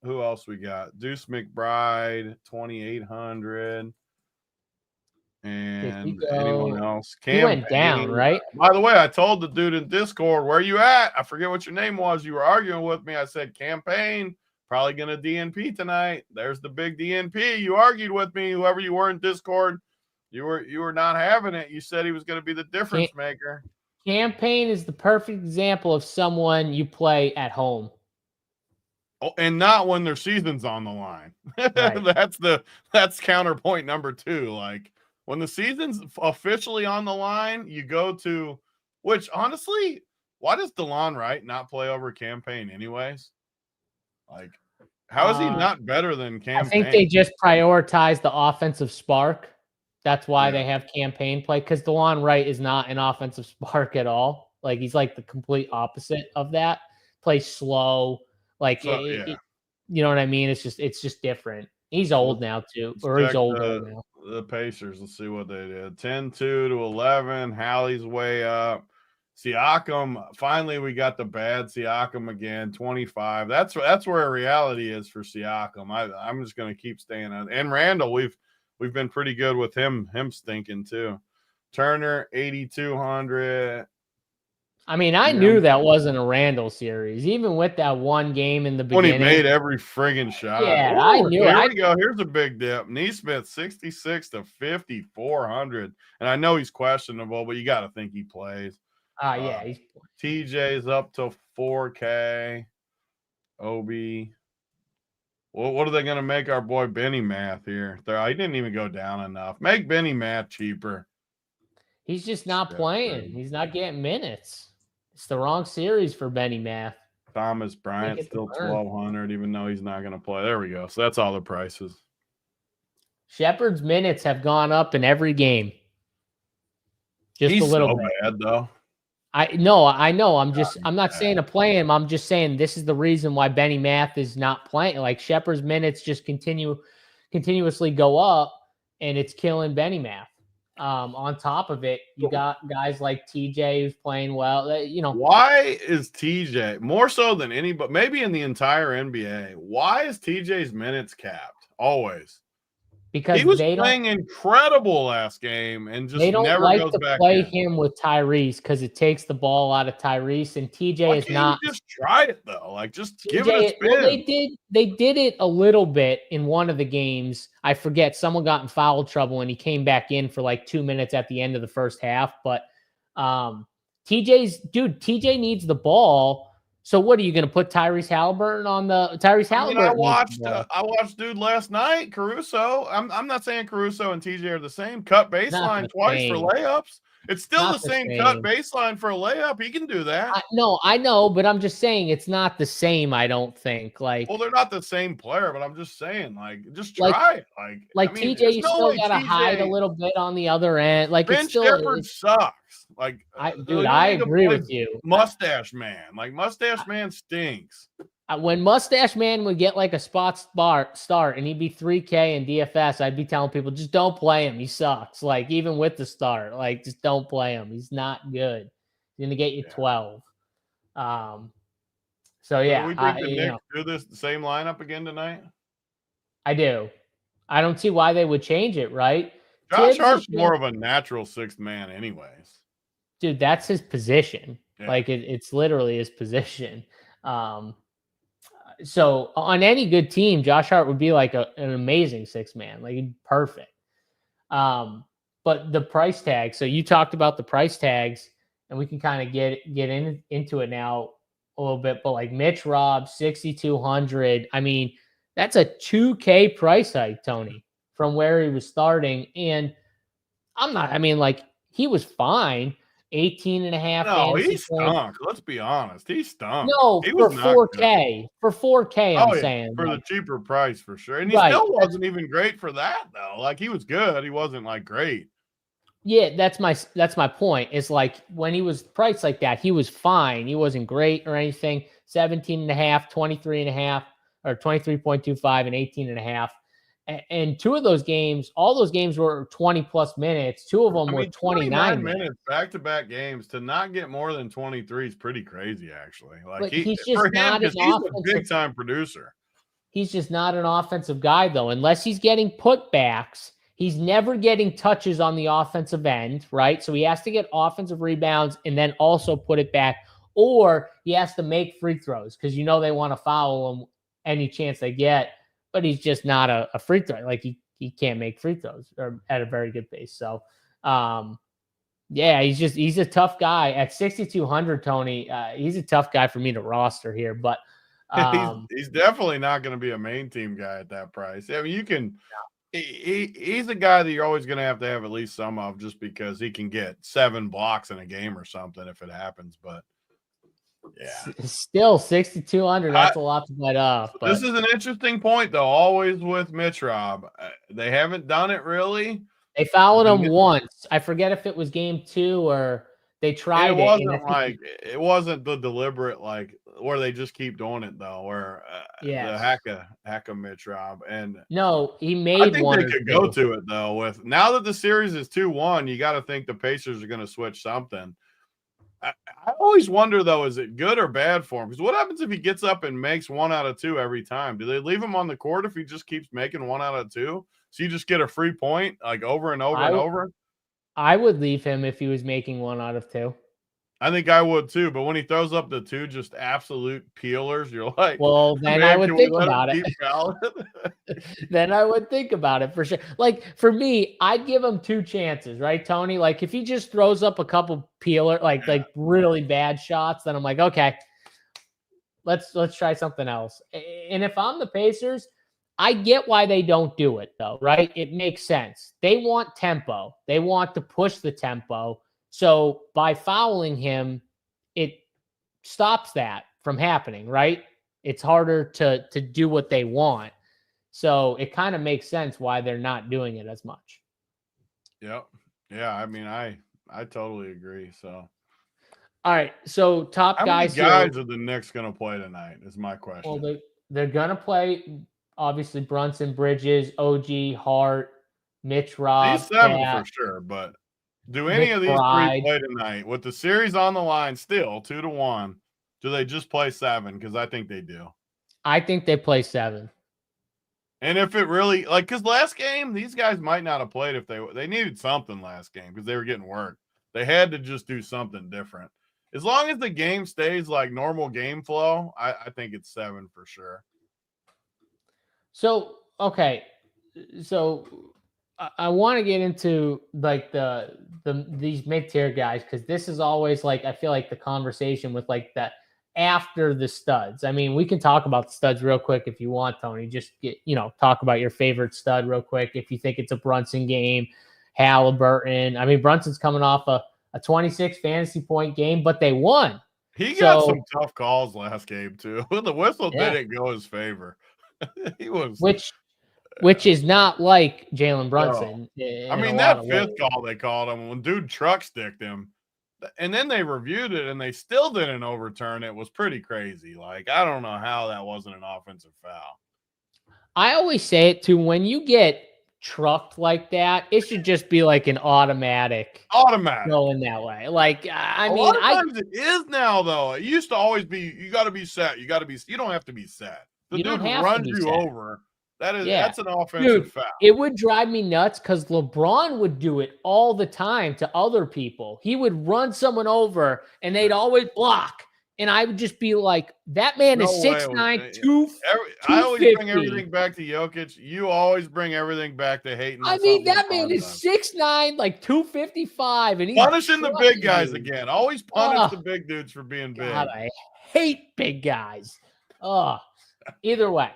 Who else we got? Deuce McBride, 2,800. And anyone else? He went down, right? By the way, I told the dude in Discord, where you at? I forget what your name was. You were arguing with me. I said, campaign, probably going to DNP tonight. There's the big DNP. You argued with me, whoever you were in Discord. You were not having it. You said he was going to be the difference maker. Campaign is the perfect example of someone you play at home. Oh, and not when their season's on the line. Right. That's counterpoint number 2. Like when the season's officially on the line, you go to, which honestly, why does DeLon Wright not play over Campaign anyways? Like, how is he not better than Campaign? I think they just prioritize the offensive spark. That's why they have Campaign play, because DeLon Wright is not an offensive spark at all. Like, he's like the complete opposite of that. Plays slow. Like, you know what I mean? It's just different. He's old now too, or he's older now. The Pacers, let's see what they did. 10-2 to 11. Hallie's way up. Siakam, finally we got the bad Siakam again, 25. That's where reality is for Siakam. I'm just going to keep staying on. And Randall, we've been pretty good with him stinking too. Turner, 8,200. I mean, I knew that wasn't a Randall series, even with that one game in the beginning. When he made every friggin' shot. Yeah, I knew it. Here we go. Here's a big dip. Neesmith, 66 to 5,400. And I know he's questionable, but you got to think he plays. Yeah. TJ's up to 4K. Obi. Well, what are they going to make our boy Benny Math here? He didn't even go down enough. Make Benny Math cheaper. He's just not playing. He's not getting minutes. It's the wrong series for Benny Math. Thomas Bryant still 1,200, even though he's not going to play. There we go. So that's all the prices. Shepard's minutes have gone up in every game. Just he's a little so bit. Bad though. I know. I'm not saying to play him. I'm just saying this is the reason why Benny Math is not playing. Like, Shepard's minutes just continuously go up, and it's killing Benny Math. On top of it, you got guys like TJ who's playing well. Why is TJ more so than anybody, maybe in the entire NBA? Why is TJ's minutes capped always? because He was playing incredible last game and just they don't never like goes to back play in. him with Tyrese because it takes the ball out of Tyrese, and TJ Why is can't not. you just try it though? Like, just give it a TJ, well, spin. they did it a little bit in one of the games. I forget, someone got in foul trouble and he came back in for like 2 minutes at the end of the first half. But TJ needs the ball. So what are you going to put Tyrese Halliburton on the Tyrese I mean, I Halliburton? watched dude last night, Caruso. I'm not saying Caruso and TJ are the same. Cut Not baseline the twice for same. layups. It's still Not the the same cut same. baseline for a layup. He can do that. No, I know, but I'm just saying it's not the same. I don't think Well, they're not the same player, but I'm just saying, like, just like try it. I like mean, TJ, there's you no still way got to hide a TJ. little bit on the other end. Like it's Ben still, Shepherd sucks. Like, dude, you don't I need to agree play with you. Mustache Man. Like, Mustache Man stinks. When Mustache Man would get like a start and he'd be 3K in DFS, I'd be telling people just don't play him. He sucks. Like even with the start, like just don't play him. He's not good. He's gonna get you 12. So So do yeah, we think the Knicks do this same lineup again tonight? I do. I don't see why they would change it. Right? Josh Tibbs Hart's is more of a natural sixth man, anyways. dude. That's his position. Yeah. Like it's literally his position. So on any good team, Josh Hart would be like an amazing six man, like perfect. But the price tag. So you talked about the price tags, and we can kind of get into it now a little bit. But like Mitch Robb, 6,200. I mean, that's a 2K price hike, Tony, from where he was starting. And I mean, like he was fine. 18 and a half No, he fantasy points. stunk. Let's be honest. He stunk. No, He for was not 4K. For 4K, I'm Oh, yeah, saying. for the Like, cheaper price for sure. And he right. still wasn't even great for that, though. Like, he was good. He wasn't, like, great. Yeah, that's my point. It's like when he was priced like that, he was fine. He wasn't great or anything. 17 and a half, 23 and a half, or 23.25 and 18 and a half. And two of those games, all those games were 20 plus minutes. Two of them were 29 minutes back-to-back games to not get more than 23 is pretty crazy, actually. Like, but he's just for him, not because he's a big-time producer. He's just not an offensive guy, though. Unless he's getting putbacks, he's never getting touches on the offensive end, right? So he has to get offensive rebounds and then also put it back, or he has to make free throws because they want to foul him any chance they get. But he's just not a free throw. Like he can't make free throws or at a very good pace. So, yeah, he's a tough guy at 6,200. Tony, he's a tough guy for me to roster here, but he's definitely not going to be a main team guy at that price. I mean, you can. He's a guy that you're always going to have at least some of, just because he can get 7 blocks in a game or something if it happens. But yeah, still 6,200. That's a lot to bite off. But this is an interesting point, though. Always with Mitch Robb, they haven't done it really. They fouled him once. I forget if it was game 2 or they tried it. It wasn't the deliberate, like, where they just keep doing it though. Where the hack of Mitch Robb, and no, he made. I think they could go to it though. With now that the series is 2-1, you got to think the Pacers are going to switch something. I always wonder though, is it good or bad for him? Because what happens if he gets up and makes 1 out of 2 every time? Do they leave him on the court if he just keeps making 1 out of 2? So you just get a free point like over and over and over? I would leave him if he was making 1 out of 2. I think I would too, but when he throws up the 2 just absolute peelers, you're like, well, then I would think about it. Then I would think about it for sure. Like for me, I'd give him 2 chances, right, Tony? Like if he just throws up a couple like really bad shots, then I'm like, okay, let's try something else. And if I'm the Pacers, I get why they don't do it though, right? It makes sense. They want tempo. They want to push the tempo. So by fouling him, it stops that from happening, right? It's harder to do what they want. So it kind of makes sense why they're not doing it as much. Yep. Yeah, I mean, I totally agree. So all right. So top how guys. How many guys are the Knicks going to play tonight is my question. Well, they're going to play, obviously, Brunson, Bridges, OG, Hart, Mitch Robb. He's 7 for sure, but do any of these 3 play tonight? With the series on the line still 2-1, do they just play 7? Because I think they do. I think they play 7. And if it really because last game, these guys might not have played if they needed something last game because they were getting worked. They had to just do something different. As long as the game stays like normal game flow, I think it's 7 for sure. So, okay. So I want to get into like these mid-tier guys because this is always like I feel like the conversation with like that after the studs. I mean, we can talk about the studs real quick if you want, Tony. Just talk about your favorite stud real quick if you think it's a Brunson game, Halliburton. I mean, Brunson's coming off a 26 fantasy point game, but they won. He got some tough calls last game too. The whistle didn't go his favor. He was which is not like Jalen Brunson. No. I mean, that fifth call they called him when dude truck sticked him, and then they reviewed it and they still didn't overturn it. Was pretty crazy. Like, I don't know how that wasn't an offensive foul. I always say it too, when you get trucked like that, it should just be like an automatic going that way. Like, I mean, lot of times it is now though. It used to always be you got to be set. You don't have to be set. The dude runs you over. That's an offensive foul. It would drive me nuts because LeBron would do it all the time to other people. He would run someone over and they'd always block. And I would just be like, that man is 6'9", 250. I always bring everything back to Jokic. You always bring everything back to Hayton. I mean, that man is 6'9", like 255. And he's punishing the big guys again. Always punish the big dudes for being big. I hate big guys. Either way,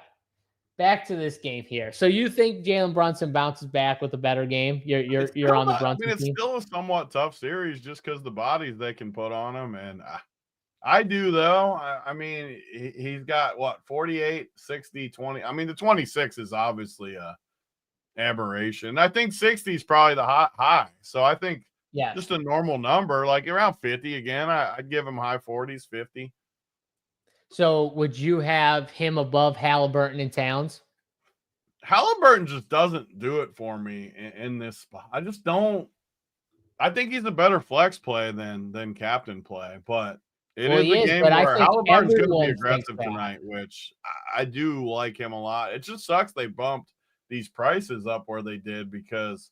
back to this game here. So you think Jalen Brunson bounces back with a better game? You're on the Brunson team? It's still a somewhat tough series just because the bodies they can put on him. And I do, though. I mean, he's got, 48, 60, 20. I mean, the 26 is obviously a aberration. I think 60 is probably the high. So I think just a normal number, like around 50 again. I'd give him high 40s, 50. So would you have him above Halliburton and Towns? Halliburton just doesn't do it for me in this spot. I just don't. I think he's a better flex play than captain play, but it is a game where Halliburton's going to be aggressive tonight, which I do like him a lot. It just sucks they bumped these prices up where they did because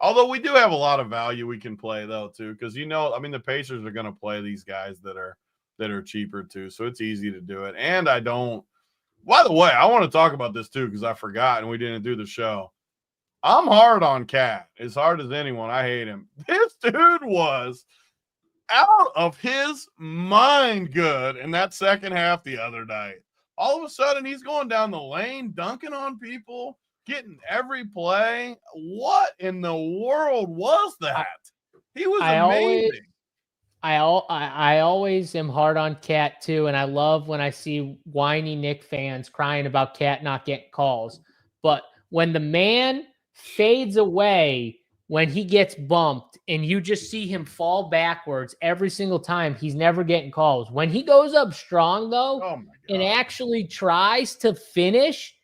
although we do have a lot of value we can play though too because the Pacers are going to play these guys that are cheaper too. So it's easy to do it. And by the way, I want to talk about this too, because I forgot and we didn't do the show. I'm hard on Cat, as hard as anyone. I hate him. This dude was out of his mind good in that second half the other night. All of a sudden, he's going down the lane, dunking on people, getting every play. What in the world was that? He was amazing. I always am hard on Cat too, and I love when I see whiny Knick fans crying about Cat not getting calls. But when the man fades away when he gets bumped and you just see him fall backwards every single time, he's never getting calls. When he goes up strong though and actually tries to finish,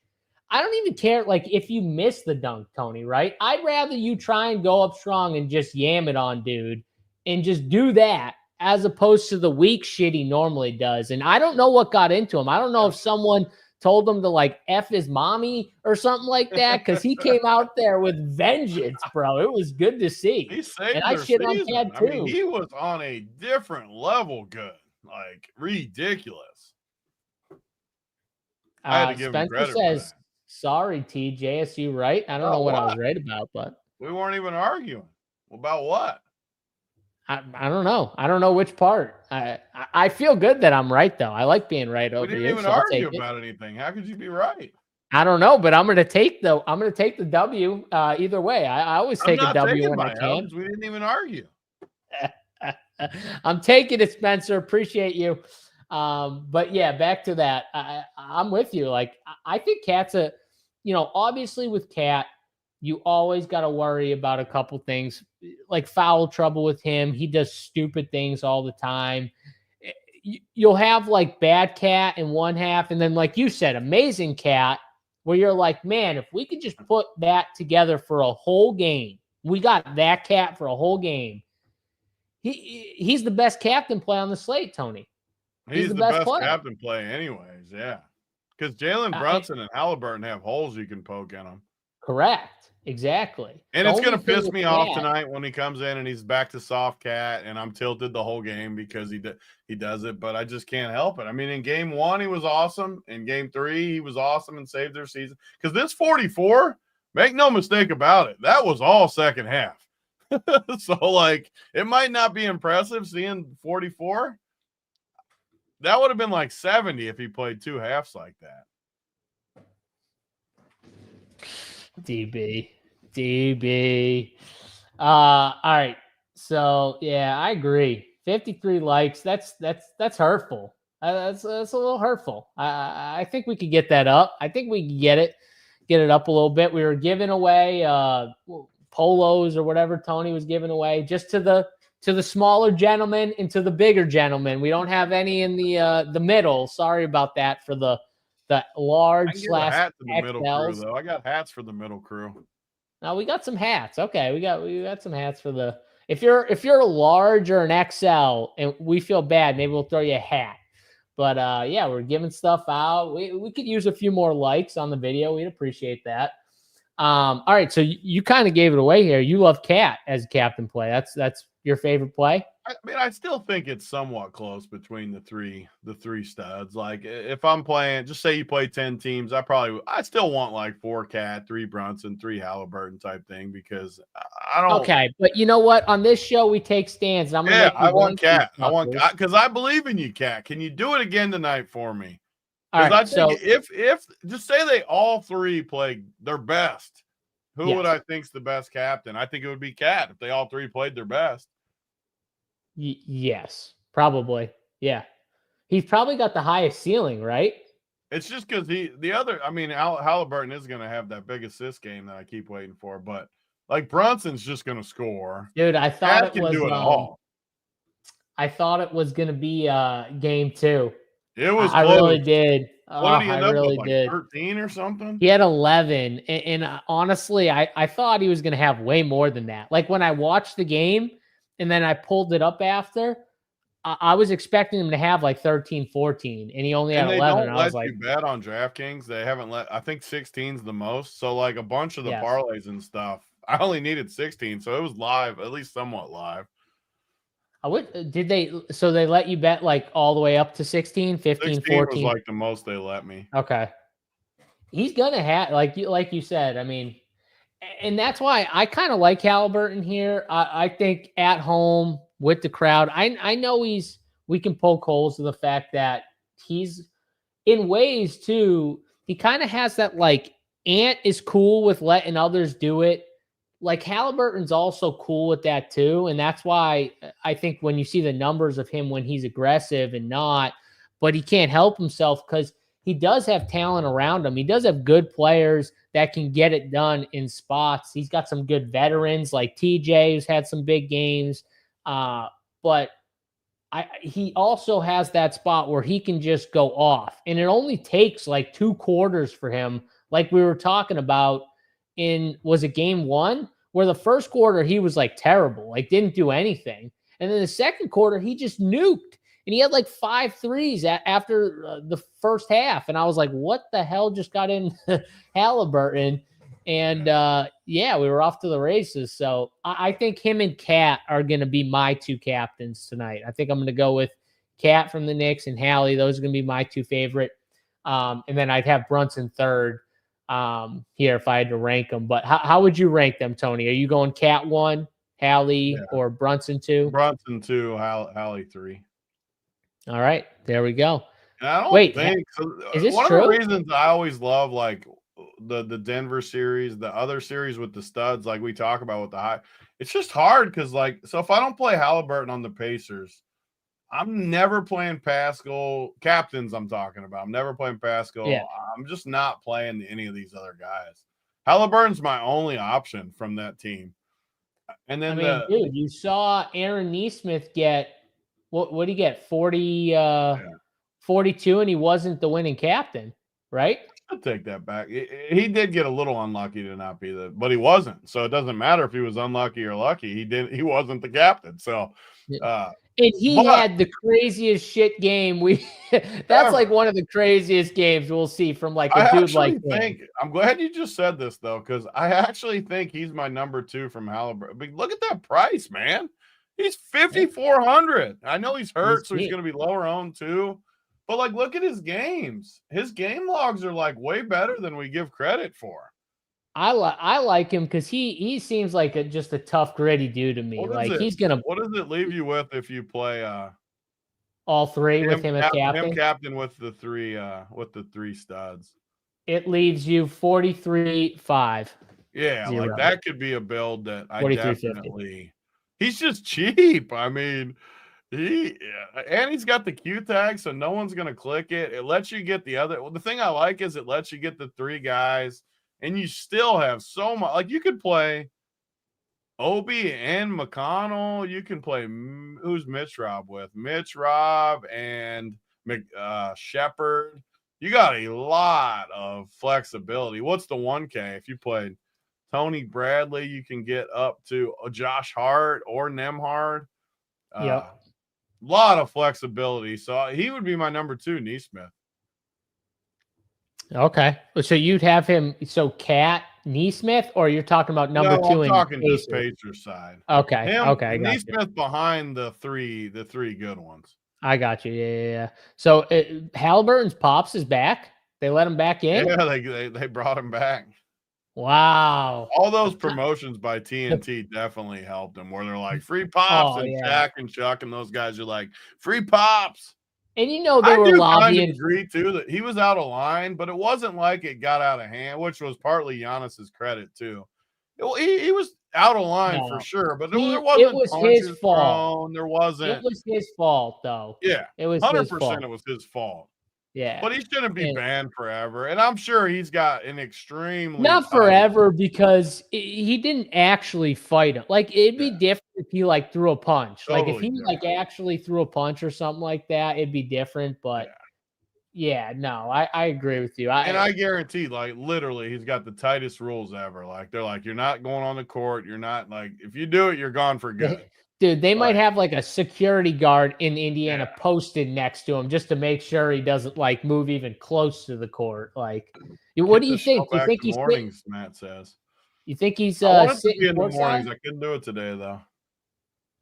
I don't even care like if you miss the dunk, Tony, right? I'd rather you try and go up strong and just yam it on dude and just do that as opposed to the weak shit he normally does. And I don't know what got into him. I don't know if someone told him to like F his mommy or something like that because he came out there with vengeance, bro. It was good to see. He saved their season. On Cat too. I mean, he was on a different level good, like ridiculous. I had to give him credit for that. Sorry, T. JSU, right? I don't know what I was right about, but we weren't even arguing. About what? I don't know. I don't know which part. I feel good that I'm right, though. I like being right over here. We didn't even argue about anything. How could you be right? I don't know, but I'm going to take the W either way. I always take a W when I can. We didn't even argue. I'm taking it, Spencer. Appreciate you. But yeah, back to that. I'm with you. Like, I think Cat's obviously with Cat, you always got to worry about a couple things like foul trouble with him. He does stupid things all the time. You'll have like bad Cat in one half. And then, like you said, amazing Cat, where you're like, man, if we could just put that together for a whole game, we got that Cat for a whole game. He's the best captain play on the slate, Tony. He's the best captain play anyways. Yeah. Because Jalen Brunson and Halliburton have holes you can poke in them. Correct. Exactly. And The it's going only to thing piss with me off Cat- tonight when he comes in and he's back to soft cat, and I'm tilted the whole game because he does it, but I just can't help it. I mean, in game 1, he was awesome. In game 3, he was awesome and saved their season. Because this 44, make no mistake about it, that was all second half. So, like, it might not be impressive seeing 44. That would have been like 70 if he played 2 halves like that. DB. All right. So yeah, I agree. 53 likes. That's hurtful. That's a little hurtful. I think we could get that up. I think we can get it up a little bit. We were giving away polos or whatever Tony was giving away just to the smaller gentlemen and to the bigger gentlemen. We don't have any in the middle. Sorry about that for the large / hat to the middle crew, XLs. though. I got hats for the middle crew. Now we got some hats. Okay, we got some hats for the. If you're a large or an XL and we feel bad, maybe we'll throw you a hat. But yeah, we're giving stuff out. We could use a few more likes on the video. We'd appreciate that. All right, so you kind of gave it away here. You love Cat as a captain play. That's your favorite play. I mean, I still think it's somewhat close between the three studs. Like, if I'm playing, just say you play 10 teams, I still want like 4 Cat, 3 Brunson, 3 Halliburton type thing, because I don't. Okay, but you know what? On this show, we take stands. And I'm gonna I want Cat. Because I believe in you, Cat. Can you do it again tonight for me? Because I think if just say they all 3 play their best, who would I think's the best captain? I think it would be Cat if they all 3 played their best. Yes, probably. Yeah. He's probably got the highest ceiling, right? It's just because Halliburton is going to have that big assist game that I keep waiting for, but like Brunson's just going to score. Dude, I thought it was do it all. I thought it was going to be game 2. It was I really did. What did he end up with, like did. 13 or something? He had 11. And honestly, I thought he was going to have way more than that. Like when I watched the game and then I pulled it up after, I was expecting him to have like 13, 14, and he only had 11. And I was like, you bet on DraftKings. They haven't I think 16's the most. So like a bunch of the parlays and stuff, I only needed 16. So it was live, at least somewhat live. So they let you bet like all the way up to 16, 15, 16 14? was like the most they let me. Okay. He's going to have, like you said, I mean, and that's why I kind of like Halliburton here. I think at home with the crowd, I know we can poke holes to the fact that he's in ways too. He kind of has that like Ant is cool with letting others do it. Like Halliburton's also cool with that too. And that's why I think when you see the numbers of him when he's aggressive and not, but he can't help himself because he does have talent around him. He does have good players that can get it done in spots. He's got some good veterans like TJ, who's had some big games. But he also has that spot where he can just go off. And it only takes like 2 quarters for him, like we were talking about was it game 1? Where the first quarter he was like terrible, like didn't do anything. And then the second quarter, he just nuked. And he had like 5 threes after the first half. And I was like, what the hell just got in Halliburton? And we were off to the races. So I think him and Cat are going to be my 2 captains tonight. I think I'm going to go with Cat from the Knicks and Hallie. Those are going to be my 2 favorite. And then I'd have Brunson third here if I had to rank them. But how would you rank them, Tony? Are you going Cat 1, Hallie, or Brunson 2? Brunson 2, Hallie 3. All right, there we go. And I don't think is this one true? of the reasons I always love like the Denver series, the other series with the studs, like we talk about with the high, it's just hard because like, so if I don't play Halliburton on the Pacers, I'm never playing Pascal. Captains I'm talking about. I'm never playing Pascal. Yeah. I'm just not playing any of these other guys. Halliburton's my only option from that team. And then dude, you saw Aaron Nesmith get what did he get? 42, and he wasn't the winning captain, right? I'll take that back. He did get a little unlucky to not be but he wasn't. So it doesn't matter if he was unlucky or lucky. He wasn't the captain. So And he But had the craziest shit game. That's like ever. one of the craziest games we'll see from like I a dude like actually him. think I'm glad you just said this though, because I actually think he's my number 2 from Halliburton. But look at that price, man. He's Yeah, 5,400. I know he's he's hurt, so he's cheap. going to be lower owned too. But like, look at his games. His game logs are like way better than we give credit for. I like him because he seems like just a tough, gritty dude to me. What is Like it? he's gonna What does it leave you with if you play all three with him as him captain. captain with the three studs? It leaves you 43.50. Yeah, like that could be a build that I 43.50. definitely. He's just cheap. I mean, and he's got the Q tag, so no one's gonna click it. It lets you get the other. Well, the thing I like is it lets you get the 3 guys, and you still have so much. Like you could play Obi and McConnell. You can play who's Mitch Rob with Mitch Rob and Shepard. You got a lot of flexibility. What's the 1K if you played Tony Bradley? You can get up to Josh Hart or Nemhard. Yep. Lot of flexibility. So he would be my number 2, Neesmith. Okay. So you'd have him. So Cat Neesmith, or you're talking about number 2 I'm in talking just Pacers? Pacer side. Okay. Him, Okay. I got you. Neesmith behind the three good ones. I got you. Yeah. So Halliburton's pops is back. They let him back in. Yeah, they brought him back. Wow. All those promotions by TNT definitely helped him, where they're like free pops and Jack and Chuck and those guys are like free pops. And they were lobbying. Kind of agree too that he was out of line, but it wasn't like it got out of hand, which was partly Giannis's credit too. He was out of line for sure, but there wasn't. It was his fault. There wasn't. It was his fault, though. Yeah, it was 100%. It was his fault. Yeah, but he shouldn't be banned forever. And I'm sure he's got an extremely not forever because he didn't actually fight him. Like it'd be different if he like threw a punch. Totally like if he like actually threw a punch or something like that, it'd be different. But no, I agree with you. I guarantee, like literally, he's got the tightest rules ever. Like they're like, you're not going on the court. You're not like if you do it, you're gone for good. Dude, they might have like a security guard in Indiana posted next to him just to make sure he doesn't like move even close to the court. Like, what do you think? Do you think he's mornings? Matt says. You think he's I wanted to be in the mornings? I couldn't do it today though.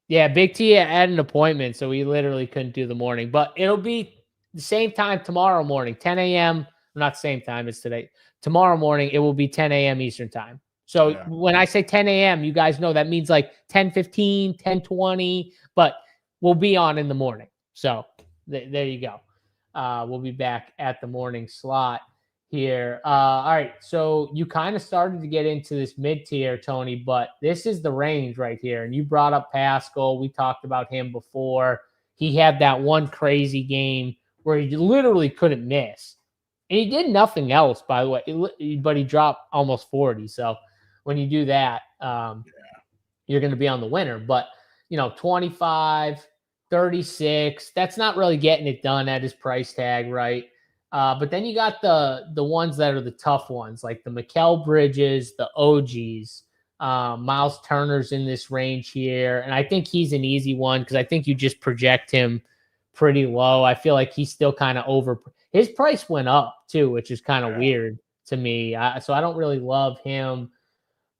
Yeah, Big T had an appointment, so he literally couldn't do the morning. But it'll be the same time tomorrow morning, 10 a.m. Not same time as today. Tomorrow morning, it will be 10 a.m. Eastern time. So when I say 10 a.m., you guys know that means like 10:15, 10:20, but we'll be on in the morning. So there you go. We'll be back at the morning slot here. All right. So you kind of started to get into this mid-tier, Tony, but this is the range right here. And you brought up Pascal. We talked about him before. He had that one crazy game where he literally couldn't miss. And he did nothing else, by the way, but he dropped almost 40. So when you do that, you're going to be on the winner. But, 25, 36, that's not really getting it done at his price tag, right? But then you got the ones that are the tough ones, like the Mikal Bridges, the OGs, Miles Turner's in this range here. And I think he's an easy one because I think you just project him pretty low. I feel like he's still kind of over. His price went up too, which is kind of weird to me. So I don't really love him.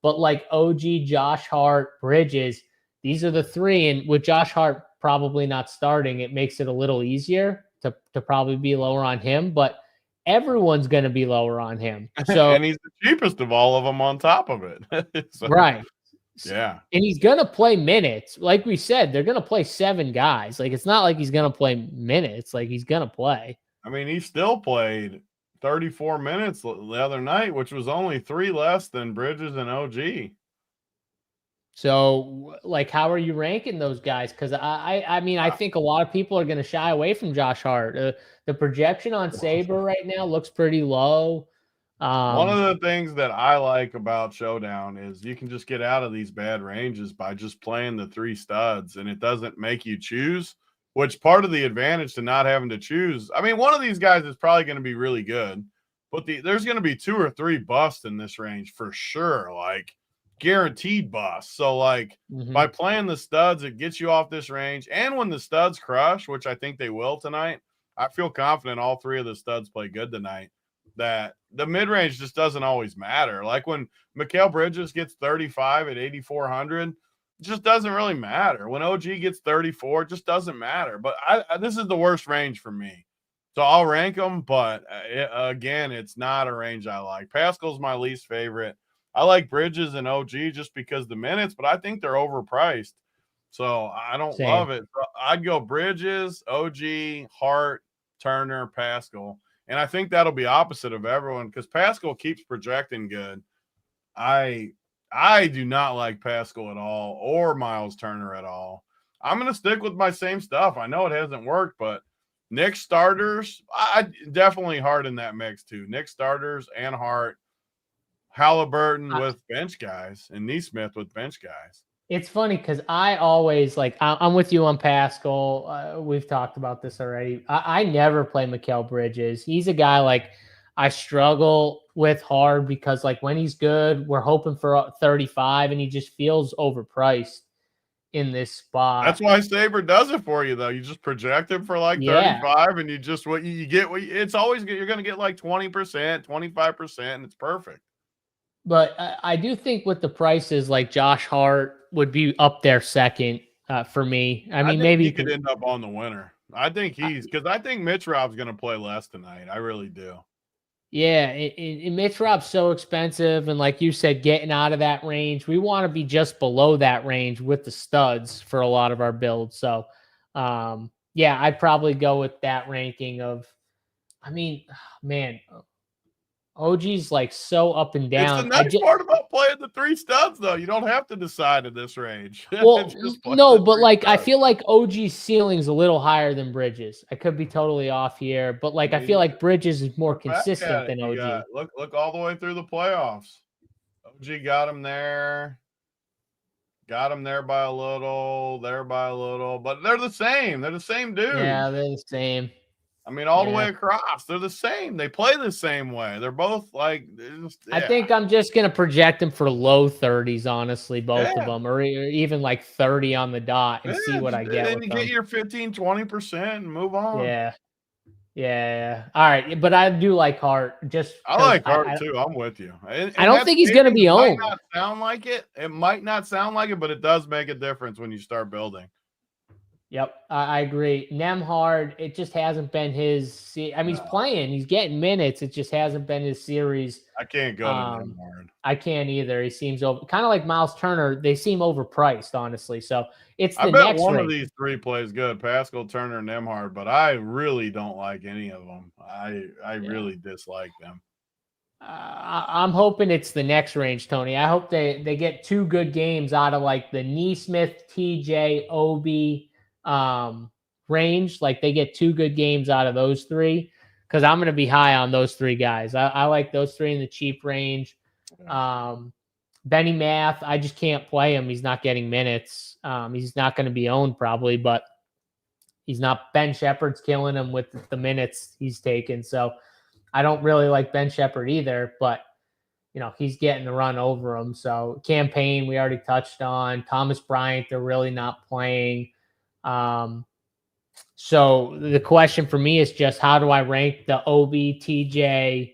But like OG, Josh Hart, Bridges, these are the three. And with Josh Hart probably not starting, it makes it a little easier to probably be lower on him. But everyone's going to be lower on him. So and he's the cheapest of all of them on top of it. So, right. Yeah. And he's going to play minutes. Like we said, they're going to play 7 guys. Like it's not like he's going to play minutes. Like he's going to play. I mean, he still played 34 minutes the other night, which was only 3 less than Bridges and OG. So, like, how are you ranking those guys? Because I mean, I think a lot of people are going to shy away from Josh Hart. The projection on Saber right now looks pretty low. One of the things that I like about Showdown is you can just get out of these bad ranges by just playing the 3 studs, and it doesn't make you choose. Which part of the advantage to not having to choose? I mean, one of these guys is probably going to be really good, but there's going to be 2 or 3 busts in this range for sure. Like guaranteed bust. So like by playing the studs, it gets you off this range. And when the studs crush, which I think they will tonight, I feel confident all three of the studs play good tonight, that the mid-range just doesn't always matter. Like when Mikal Bridges gets 35 at 8,400, it just doesn't really matter. When OG gets 34, it just doesn't matter. But this is the worst range for me. So I'll rank them, but again, it's not a range I like. Pascal's my least favorite. I like Bridges and OG just because the minutes, but I think they're overpriced. So I don't love it. So I'd go Bridges, OG, Hart, Turner, Pascal. And I think that'll be opposite of everyone because Pascal keeps projecting good. I do not like Pascal at all or Miles Turner at all. I'm going to stick with my same stuff. I know it hasn't worked, but Nick starters, I definitely Hart in that mix too. Nick starters and Hart, Halliburton with bench guys, and Neesmith with bench guys. It's funny because I always I'm with you on Pascal. We've talked about this already. I never play Mikal Bridges. He's a guy like I struggle with hard because like when he's good, we're hoping for 35, and he just feels overpriced in this spot. That's why Saber does it for you, though. You just project him for like 35, and you just what you get. It's always you're going to get like 20%, 25%, and it's perfect. But I do think with the prices, like Josh Hart would be up there second for me. I mean, maybe he could end up on the winner. I think because I think Mitch Rob's going to play less tonight. I really do. Yeah, Mitch Rob's so expensive, and like you said, getting out of that range, we want to be just below that range with the studs for a lot of our builds. So, yeah, I'd probably go with that ranking of. I mean, man, OG's like so up and down. It's the nice part about playing the three studs, though. You don't have to decide in this range. Well, no, but like studs. I feel like OG's ceiling's a little higher than Bridges. I could be totally off here, but like I feel like Bridges is more consistent than OG. Look all the way through the playoffs. OG got him there. Got him there by a little, there by a little, but they're the same. They're the same dude. Yeah, they're the same. I mean, all the way across, they're the same. They play the same way. They're both like. I think I'm just gonna project them for low 30s, honestly, both of them, or even like 30 on the dot, and see what I get. Then you get your 15-20% and move on. Yeah. All right, but I do like Hart. I like Hart too. I'm with you. And I don't think he's gonna be owned. It might not sound like it. It might not sound like it, but it does make a difference when you start building. Yep, I agree. Nemhard, it just hasn't been his. I mean, he's playing, he's getting minutes. It just hasn't been his series. I can't go to Nemhard. I can't either. He seems kind of like Miles Turner. They seem overpriced, honestly. So it's the I bet next one range. of these three plays good, Pascal, Turner, and Nemhard, but I really don't like any of them. I really dislike them. I'm hoping it's the next range, Tony. I hope they get two good games out of like the Neesmith, TJ, Obi range. Like they get two good games out of those three, because I'm going to be high on those three guys. I like those three in the cheap range. Benny Math, I just can't play him. He's not getting minutes. He's not going to be owned probably, but he's not. Ben Shepherd's killing him with the minutes he's taken. So I don't really like Ben Shepherd either, but you know, he's getting the run over him. So Campaign, we already touched on. Thomas Bryant, they're really not playing. So the question for me is just how do I rank the OB, TJ?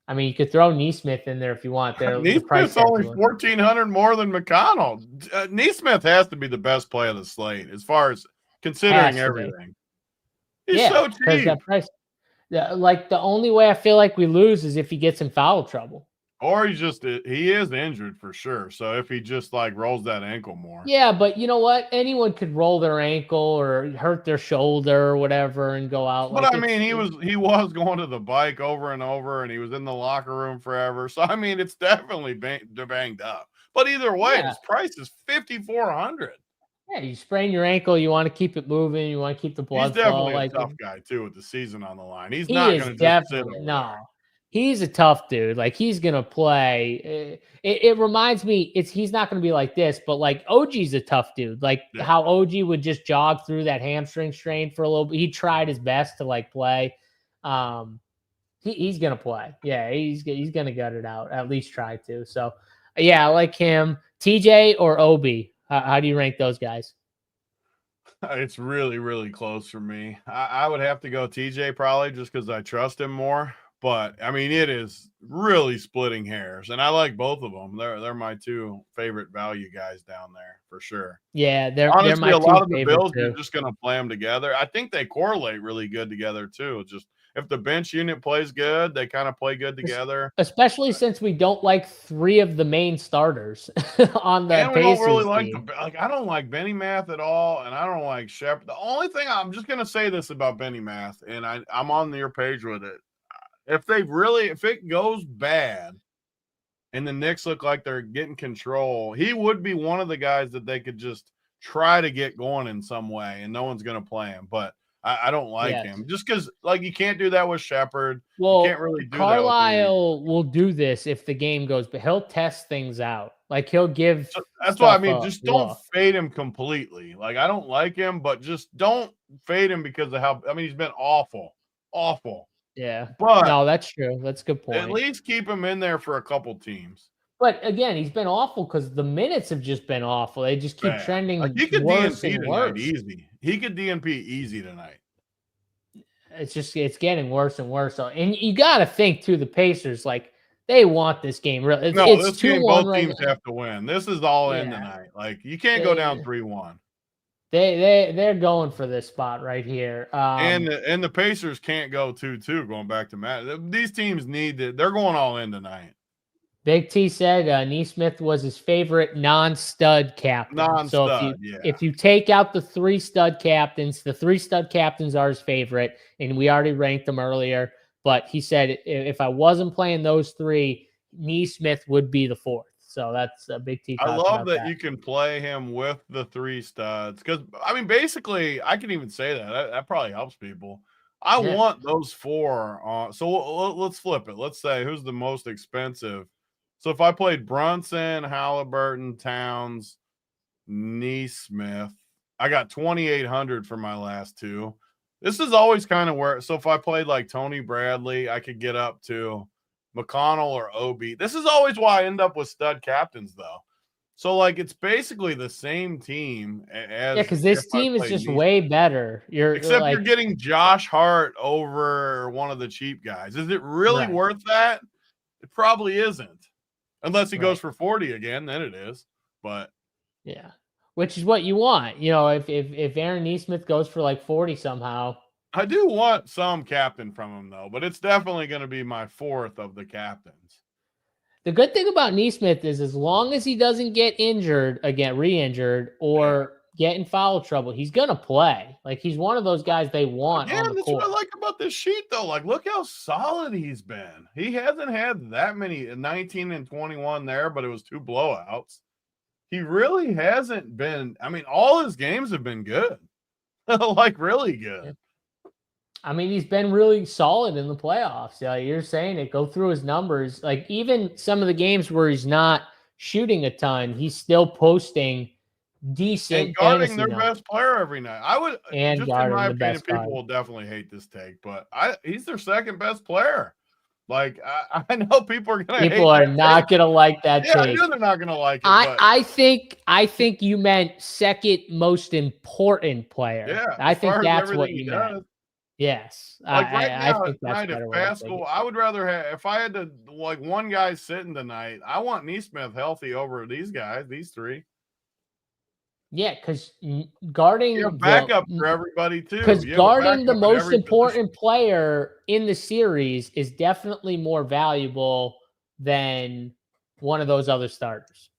I mean, you could throw Neesmith in there if you want. Neesmith's only 1,400 more than McConnell. Neesmith has to be the best play of the slate as far as considering everything. He's so cheap. That price, like the only way I feel like we lose is if he gets in foul trouble. Or he is injured for sure. So if he just like rolls that ankle more. Yeah, but you know what? Anyone could roll their ankle or hurt their shoulder or whatever and go out. But I mean, he was going to the bike over and over, and he was in the locker room forever. So I mean, it's definitely banged up. But either way, his price is $5,400. Yeah, you sprain your ankle, you want to keep it moving, you want to keep the blood flow. He's definitely a tough guy too with the season on the line. He's not going to just sit over there. He's a tough dude. Like he's gonna play. It reminds me, he's not gonna be like this, but like OG's a tough dude. Like how OG would just jog through that hamstring strain for a little bit. He tried his best to like play. He's gonna play. Yeah, he's gonna gut it out. At least try to. So Yeah, I like him. TJ or Obi? How do you rank those guys? It's really, really close for me. I would have to go TJ probably just because I trust him more. But I mean, it is really splitting hairs, and I like both of them. They're my two favorite value guys down there for sure. Yeah, they're Honestly, my a two lot of the favorite Bills, you're too. just going to play them together. I think they correlate really good together too. Just if the bench unit plays good, they kind of play good together. Especially since we don't like three of the main starters on the And we don't really Pacers like team. I don't like Benny Math at all, and I don't like Shepard. The only thing I'm just gonna say this about Benny Math, and I'm on your page with it. If it goes bad and the Knicks look like they're getting control, he would be one of the guys that they could just try to get going in some way, and no one's gonna play him. But I don't like Yes. him just because like you can't do that with Shepard. You can't Well, really do that with Reed. Carlisle will do this if the game goes, but he'll test things out. Like he'll give So that's why I stuff mean, a just don't look. fade him completely. Like I don't like him, but just don't fade him because of how. I mean, he's been awful, awful. Yeah. But No, that's true. That's a good at point. least keep him in there for a couple teams. But again, he's been awful because the minutes have just been awful. They just keep Bad. Like trending he could worse DNP and tonight worse. easy. He could DNP easy tonight. It's getting worse and worse. So, and you got to think too, the Pacers, like they want this game. No, It's this game 2-1 both right teams now. have to win. This is all in Yeah, tonight. Like you can't go down they 3-1. they're going for this spot right here. And the Pacers can't go 2-2 going back to Matt. These teams they're going all in tonight. Big T said Neesmith was his favorite non-stud captain. So Non-stud, yeah. if you take out the three stud captains, the three stud captains are his favorite, and we already ranked them earlier. But he said if I wasn't playing those three, Neesmith would be the fourth. So that's Big T. I Talked love about that you can play him with the three studs because I mean, basically, I can even say that probably helps people. I Yeah. want those four on. So let's flip it. Let's say who's the most expensive. So if I played Brunson, Halliburton, Towns, Neesmith, I got 2,800 for my last two. This is always kind of where. So if I played like Tony Bradley, I could get up to McConnell or Obi. This is always why I end up with stud captains, though. So, like, it's basically the same team as because this team is just way better. Except like, you're getting Josh Hart over one of the cheap guys. Is it really Right. worth that? It probably isn't. Unless he Right. goes for 40 again, then it is. But yeah, which is what you want. You know, if Aaron Neesmith goes for like 40 somehow. I do want some captain from him, though. But it's definitely going to be my fourth of the captains. The good thing about Neesmith is as long as he doesn't get injured, again, re-injured, or get in foul trouble, he's going to play. Like, he's one of those guys they want on the That's court. what I like about this sheet, though. Like, look how solid he's been. He hasn't had that many 19 and 21 there, but it was 2 blowouts. He really hasn't been. I mean, all his games have been good, like really good. Yeah. I mean, he's been really solid in the playoffs. Yeah, you're saying it. Go through his numbers. Like, even some of the games where he's not shooting a ton, he's still posting decent And guarding their numbers. best player every night. I would, And just in guarding my the opinion, best people guard. will definitely hate this take, but he's their second best player. Like, I know people are going to hate People are that not take. going to like that Yeah, I take. know they're not going to like it. I think you meant second most important player. Yeah, I as think far as that's everything what he you meant. does. Yes, Like right I now, think that's tonight, a better if way to take Pascal, it. I would rather have, if I had to, like one guy sitting tonight, I want Neesmith healthy over these guys, these three. Yeah, because guarding You have backup for everybody too. Because You have a guarding the backup at most every important position. player in the series is definitely more valuable than one of those other starters.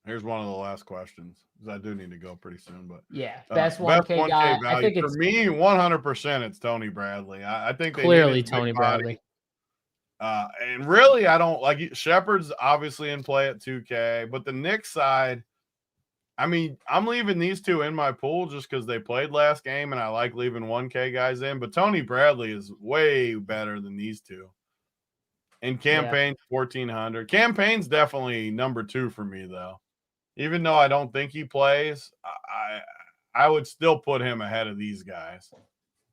Here's one of the last questions, because I do need to go pretty soon. But Yeah, best 1K guy. value I think for it's me, 100%. It's Tony Bradley. I think they clearly need his Tony big body. Bradley. And really, I don't like Shepard's obviously in play at 2K, but the Knicks side, I mean, I'm leaving these two in my pool just because they played last game, and I like leaving 1K guys in. But Tony Bradley is way better than these two. And Campaign's 1,400. Campaign's definitely number 2 for me, though. Even though I don't think he plays, I would still put him ahead of these guys.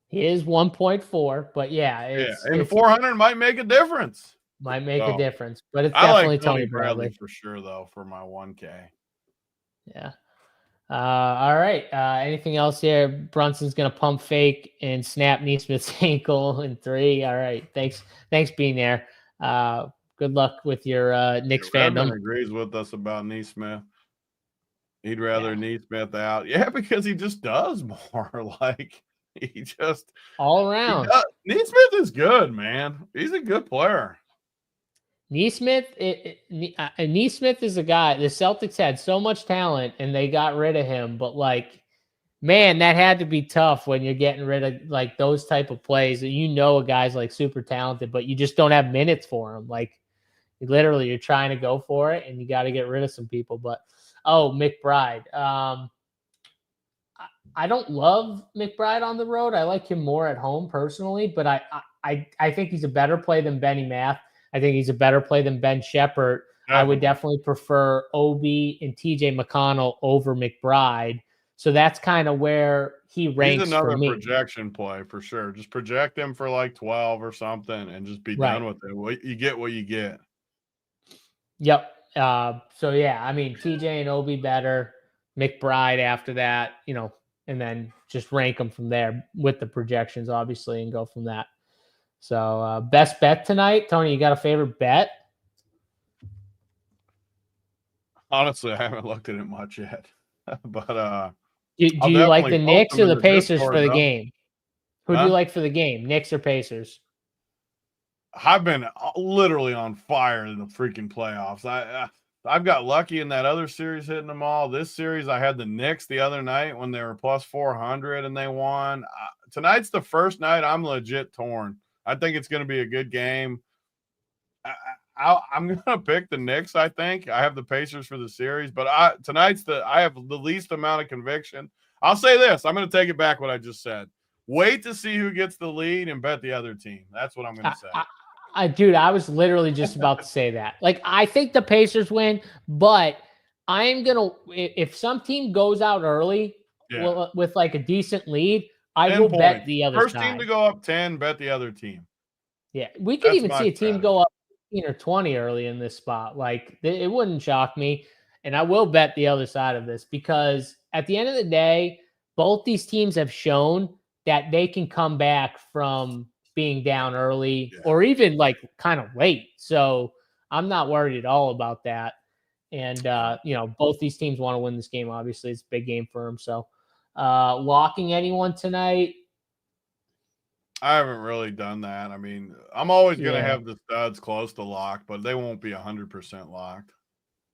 He is 1.4, but yeah, And 400 might make a difference. Might make a So difference, but it's I like definitely Tony Tony Bradley Bradley. for sure, though, for my 1K. Yeah. All right. Anything else here? Brunson's gonna pump fake and snap Neesmith's ankle in 3. All right. Thanks being there. Good luck with your Knicks Redmond fandom. agrees with us about Neesmith. He'd Yeah. rather Neesmith out. Yeah, because he just does more. Like he All he around. does. Neesmith is good, man. He's a good player. Neesmith, Neesmith is a guy. The Celtics had so much talent and they got rid of him, but like, man, that had to be tough when you're getting rid of like those type of plays. You know, a guy's like super talented, but you just don't have minutes for him. Like, literally, you're trying to go for it, and you got to get rid of some people. But McBride. I don't love McBride on the road. I like him more at home personally, but I think he's a better play than Benny Math. I think he's a better play than Ben Shepherd. I would definitely prefer Obi and TJ McConnell over McBride. So that's kind of where he ranks He's another for me. projection play for sure. Just project him for like 12 or something and just be done with it. You get what you get. Yep. So yeah, I mean TJ and Obi better, McBride after that, and then just rank them from there with the projections, obviously, and go from that. So best bet tonight, Tony. You got a favorite bet? Honestly, I haven't looked at it much yet, but Do you like the Knicks or the Pacers for the game? Who do you like for the game, Knicks or Pacers? I've been literally on fire in the freaking playoffs. I've got lucky in that other series hitting them all. This series, I had the Knicks the other night when they were plus 400 and they won. Tonight's the first night I'm legit torn. I think it's going to be a good game. I'm going to pick the Knicks, I think. I have the Pacers for the series, but I have the least amount of conviction. I'll say this. I'm going to take it back what I just said. Wait to see who gets the lead and bet the other team. That's what I'm going to say. Dude, I was literally just about to say that. Like, I think the Pacers win, but I am going to – if some team goes out early with like a decent lead, I will bet the other side. First team to go up 10, bet the other team. Yeah, we could even see a team go up 15 or 20 early in this spot. Like, it wouldn't shock me. And I will bet the other side of this because at the end of the day, both these teams have shown that they can come back from being down early or even like kind of late. So I'm not worried at all about that. And, both these teams want to win this game. Obviously, it's a big game for them. So locking anyone tonight? I haven't really done that. I mean, I'm always going to have the studs close to lock, but they won't be 100% locked.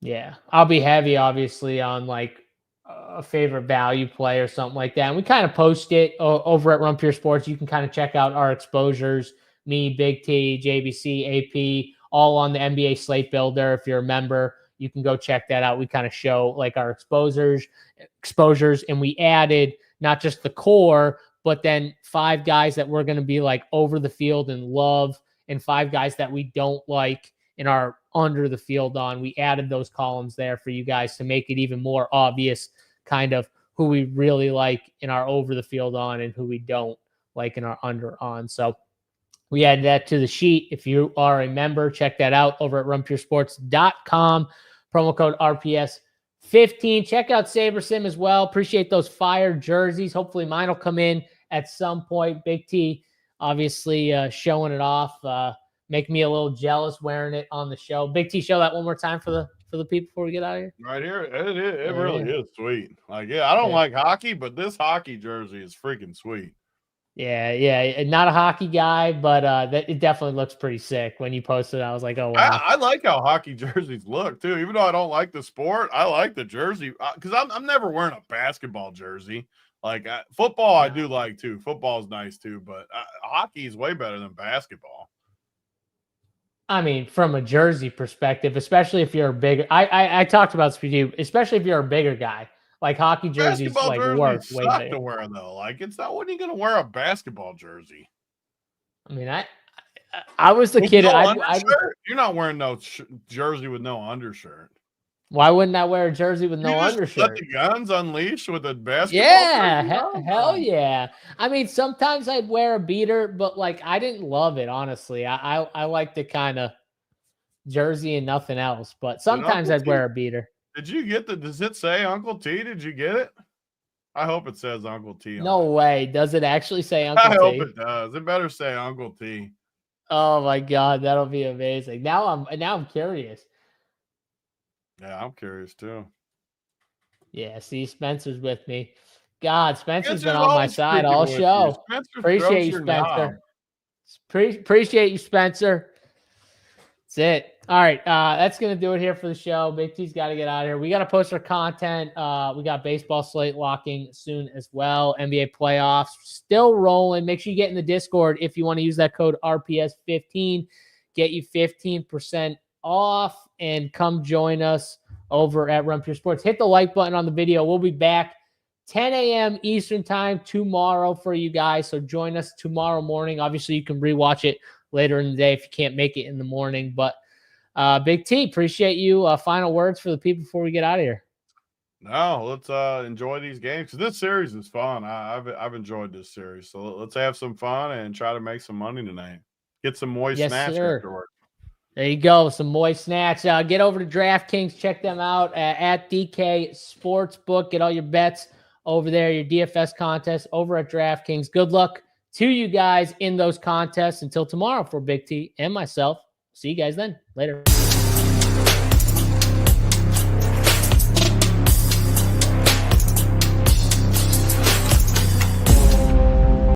Yeah. I'll be heavy, obviously, on like a favorite value play or something like that. And we kind of post it over at Run Pure Sports. You can kind of check out our exposures, me, Big T, JBC, AP, all on the NBA Slate Builder. If you're a member, you can go check that out. We kind of show like our exposures, and we added not just the core, but then 5 guys that we're going to be like over the field and love, and 5 guys that we don't like and are under the field on. We added those columns there for you guys to make it even more obvious kind of who we really like in our over the field on and who we don't like in our under on. So we added that to the sheet. If you are a member, check that out over at runpuresports.com. Promo code RPS15. Check out SaberSim as well. Appreciate those fire jerseys. Hopefully mine will come in at some point. Big T obviously showing it off. Make me a little jealous wearing it on the show. Big T, show that one more time for the people before we get out of here. Right here, it really is sweet. Like, I don't like hockey, but this hockey jersey is freaking sweet. Yeah. Not a hockey guy, but it definitely looks pretty sick. When you posted it, I was like, oh, wow. I like how hockey jerseys look, too. Even though I don't like the sport, I like the jersey. Because I'm never wearing a basketball jersey. Like, football, I do like, too. Football's nice, too. But hockey is way better than basketball. I mean, from a jersey perspective, especially if you're a bigger – I talked about this with you, especially if you're a bigger guy. Like, hockey jerseys basketball like jerseys work way better to wear, though. Like, it's not – when are you going to wear a basketball jersey? I mean, I was the kid. You're not wearing no jersey with no undershirt. Why wouldn't I wear a jersey with no undershirt? Let the guns unleash with a basketball. Yeah, hell yeah. I mean, sometimes I'd wear a beater, but like I didn't love it, honestly. I like to kind of jersey and nothing else. But Did sometimes Uncle I'd wear a beater. Did you get does it say Uncle T? Did you get it? I hope it says Uncle T on No it. way. Does it actually say Uncle I T? hope it does. It better say Uncle T. Oh my God, that'll be amazing. Now I'm curious. Yeah, I'm curious too. Yeah, see, Spencer's with me. God, Spencer's been Spencer's on my always side freaking all with you. show. Spencer Appreciate throws you, your knob. Spencer. Appreciate you, Spencer. That's it. All right, that's gonna do it here for the show. Big T's got to get out of here. We got to post our content. We got baseball slate locking soon as well. NBA playoffs still rolling. Make sure you get in the Discord if you want to use that code RPS15. Get you 15% off and come join us over at Run Pure Sports. Hit the like button on the video. We'll be back 10 a.m. Eastern time tomorrow for you guys. So join us tomorrow morning. Obviously, you can rewatch it later in the day if you can't make it in the morning. But Big T, appreciate you. Final words for the people before we get out of here. No, let's enjoy these games because this series is fun. I've enjoyed this series. So let's have some fun and try to make some money tonight. Get some moist snatch afterward. There you go. Some moist snatch. Get over to DraftKings. Check them out at DK Sportsbook. Get all your bets over there, your DFS contests over at DraftKings. Good luck to you guys in those contests. Until tomorrow for Big T and myself. See you guys then. Later.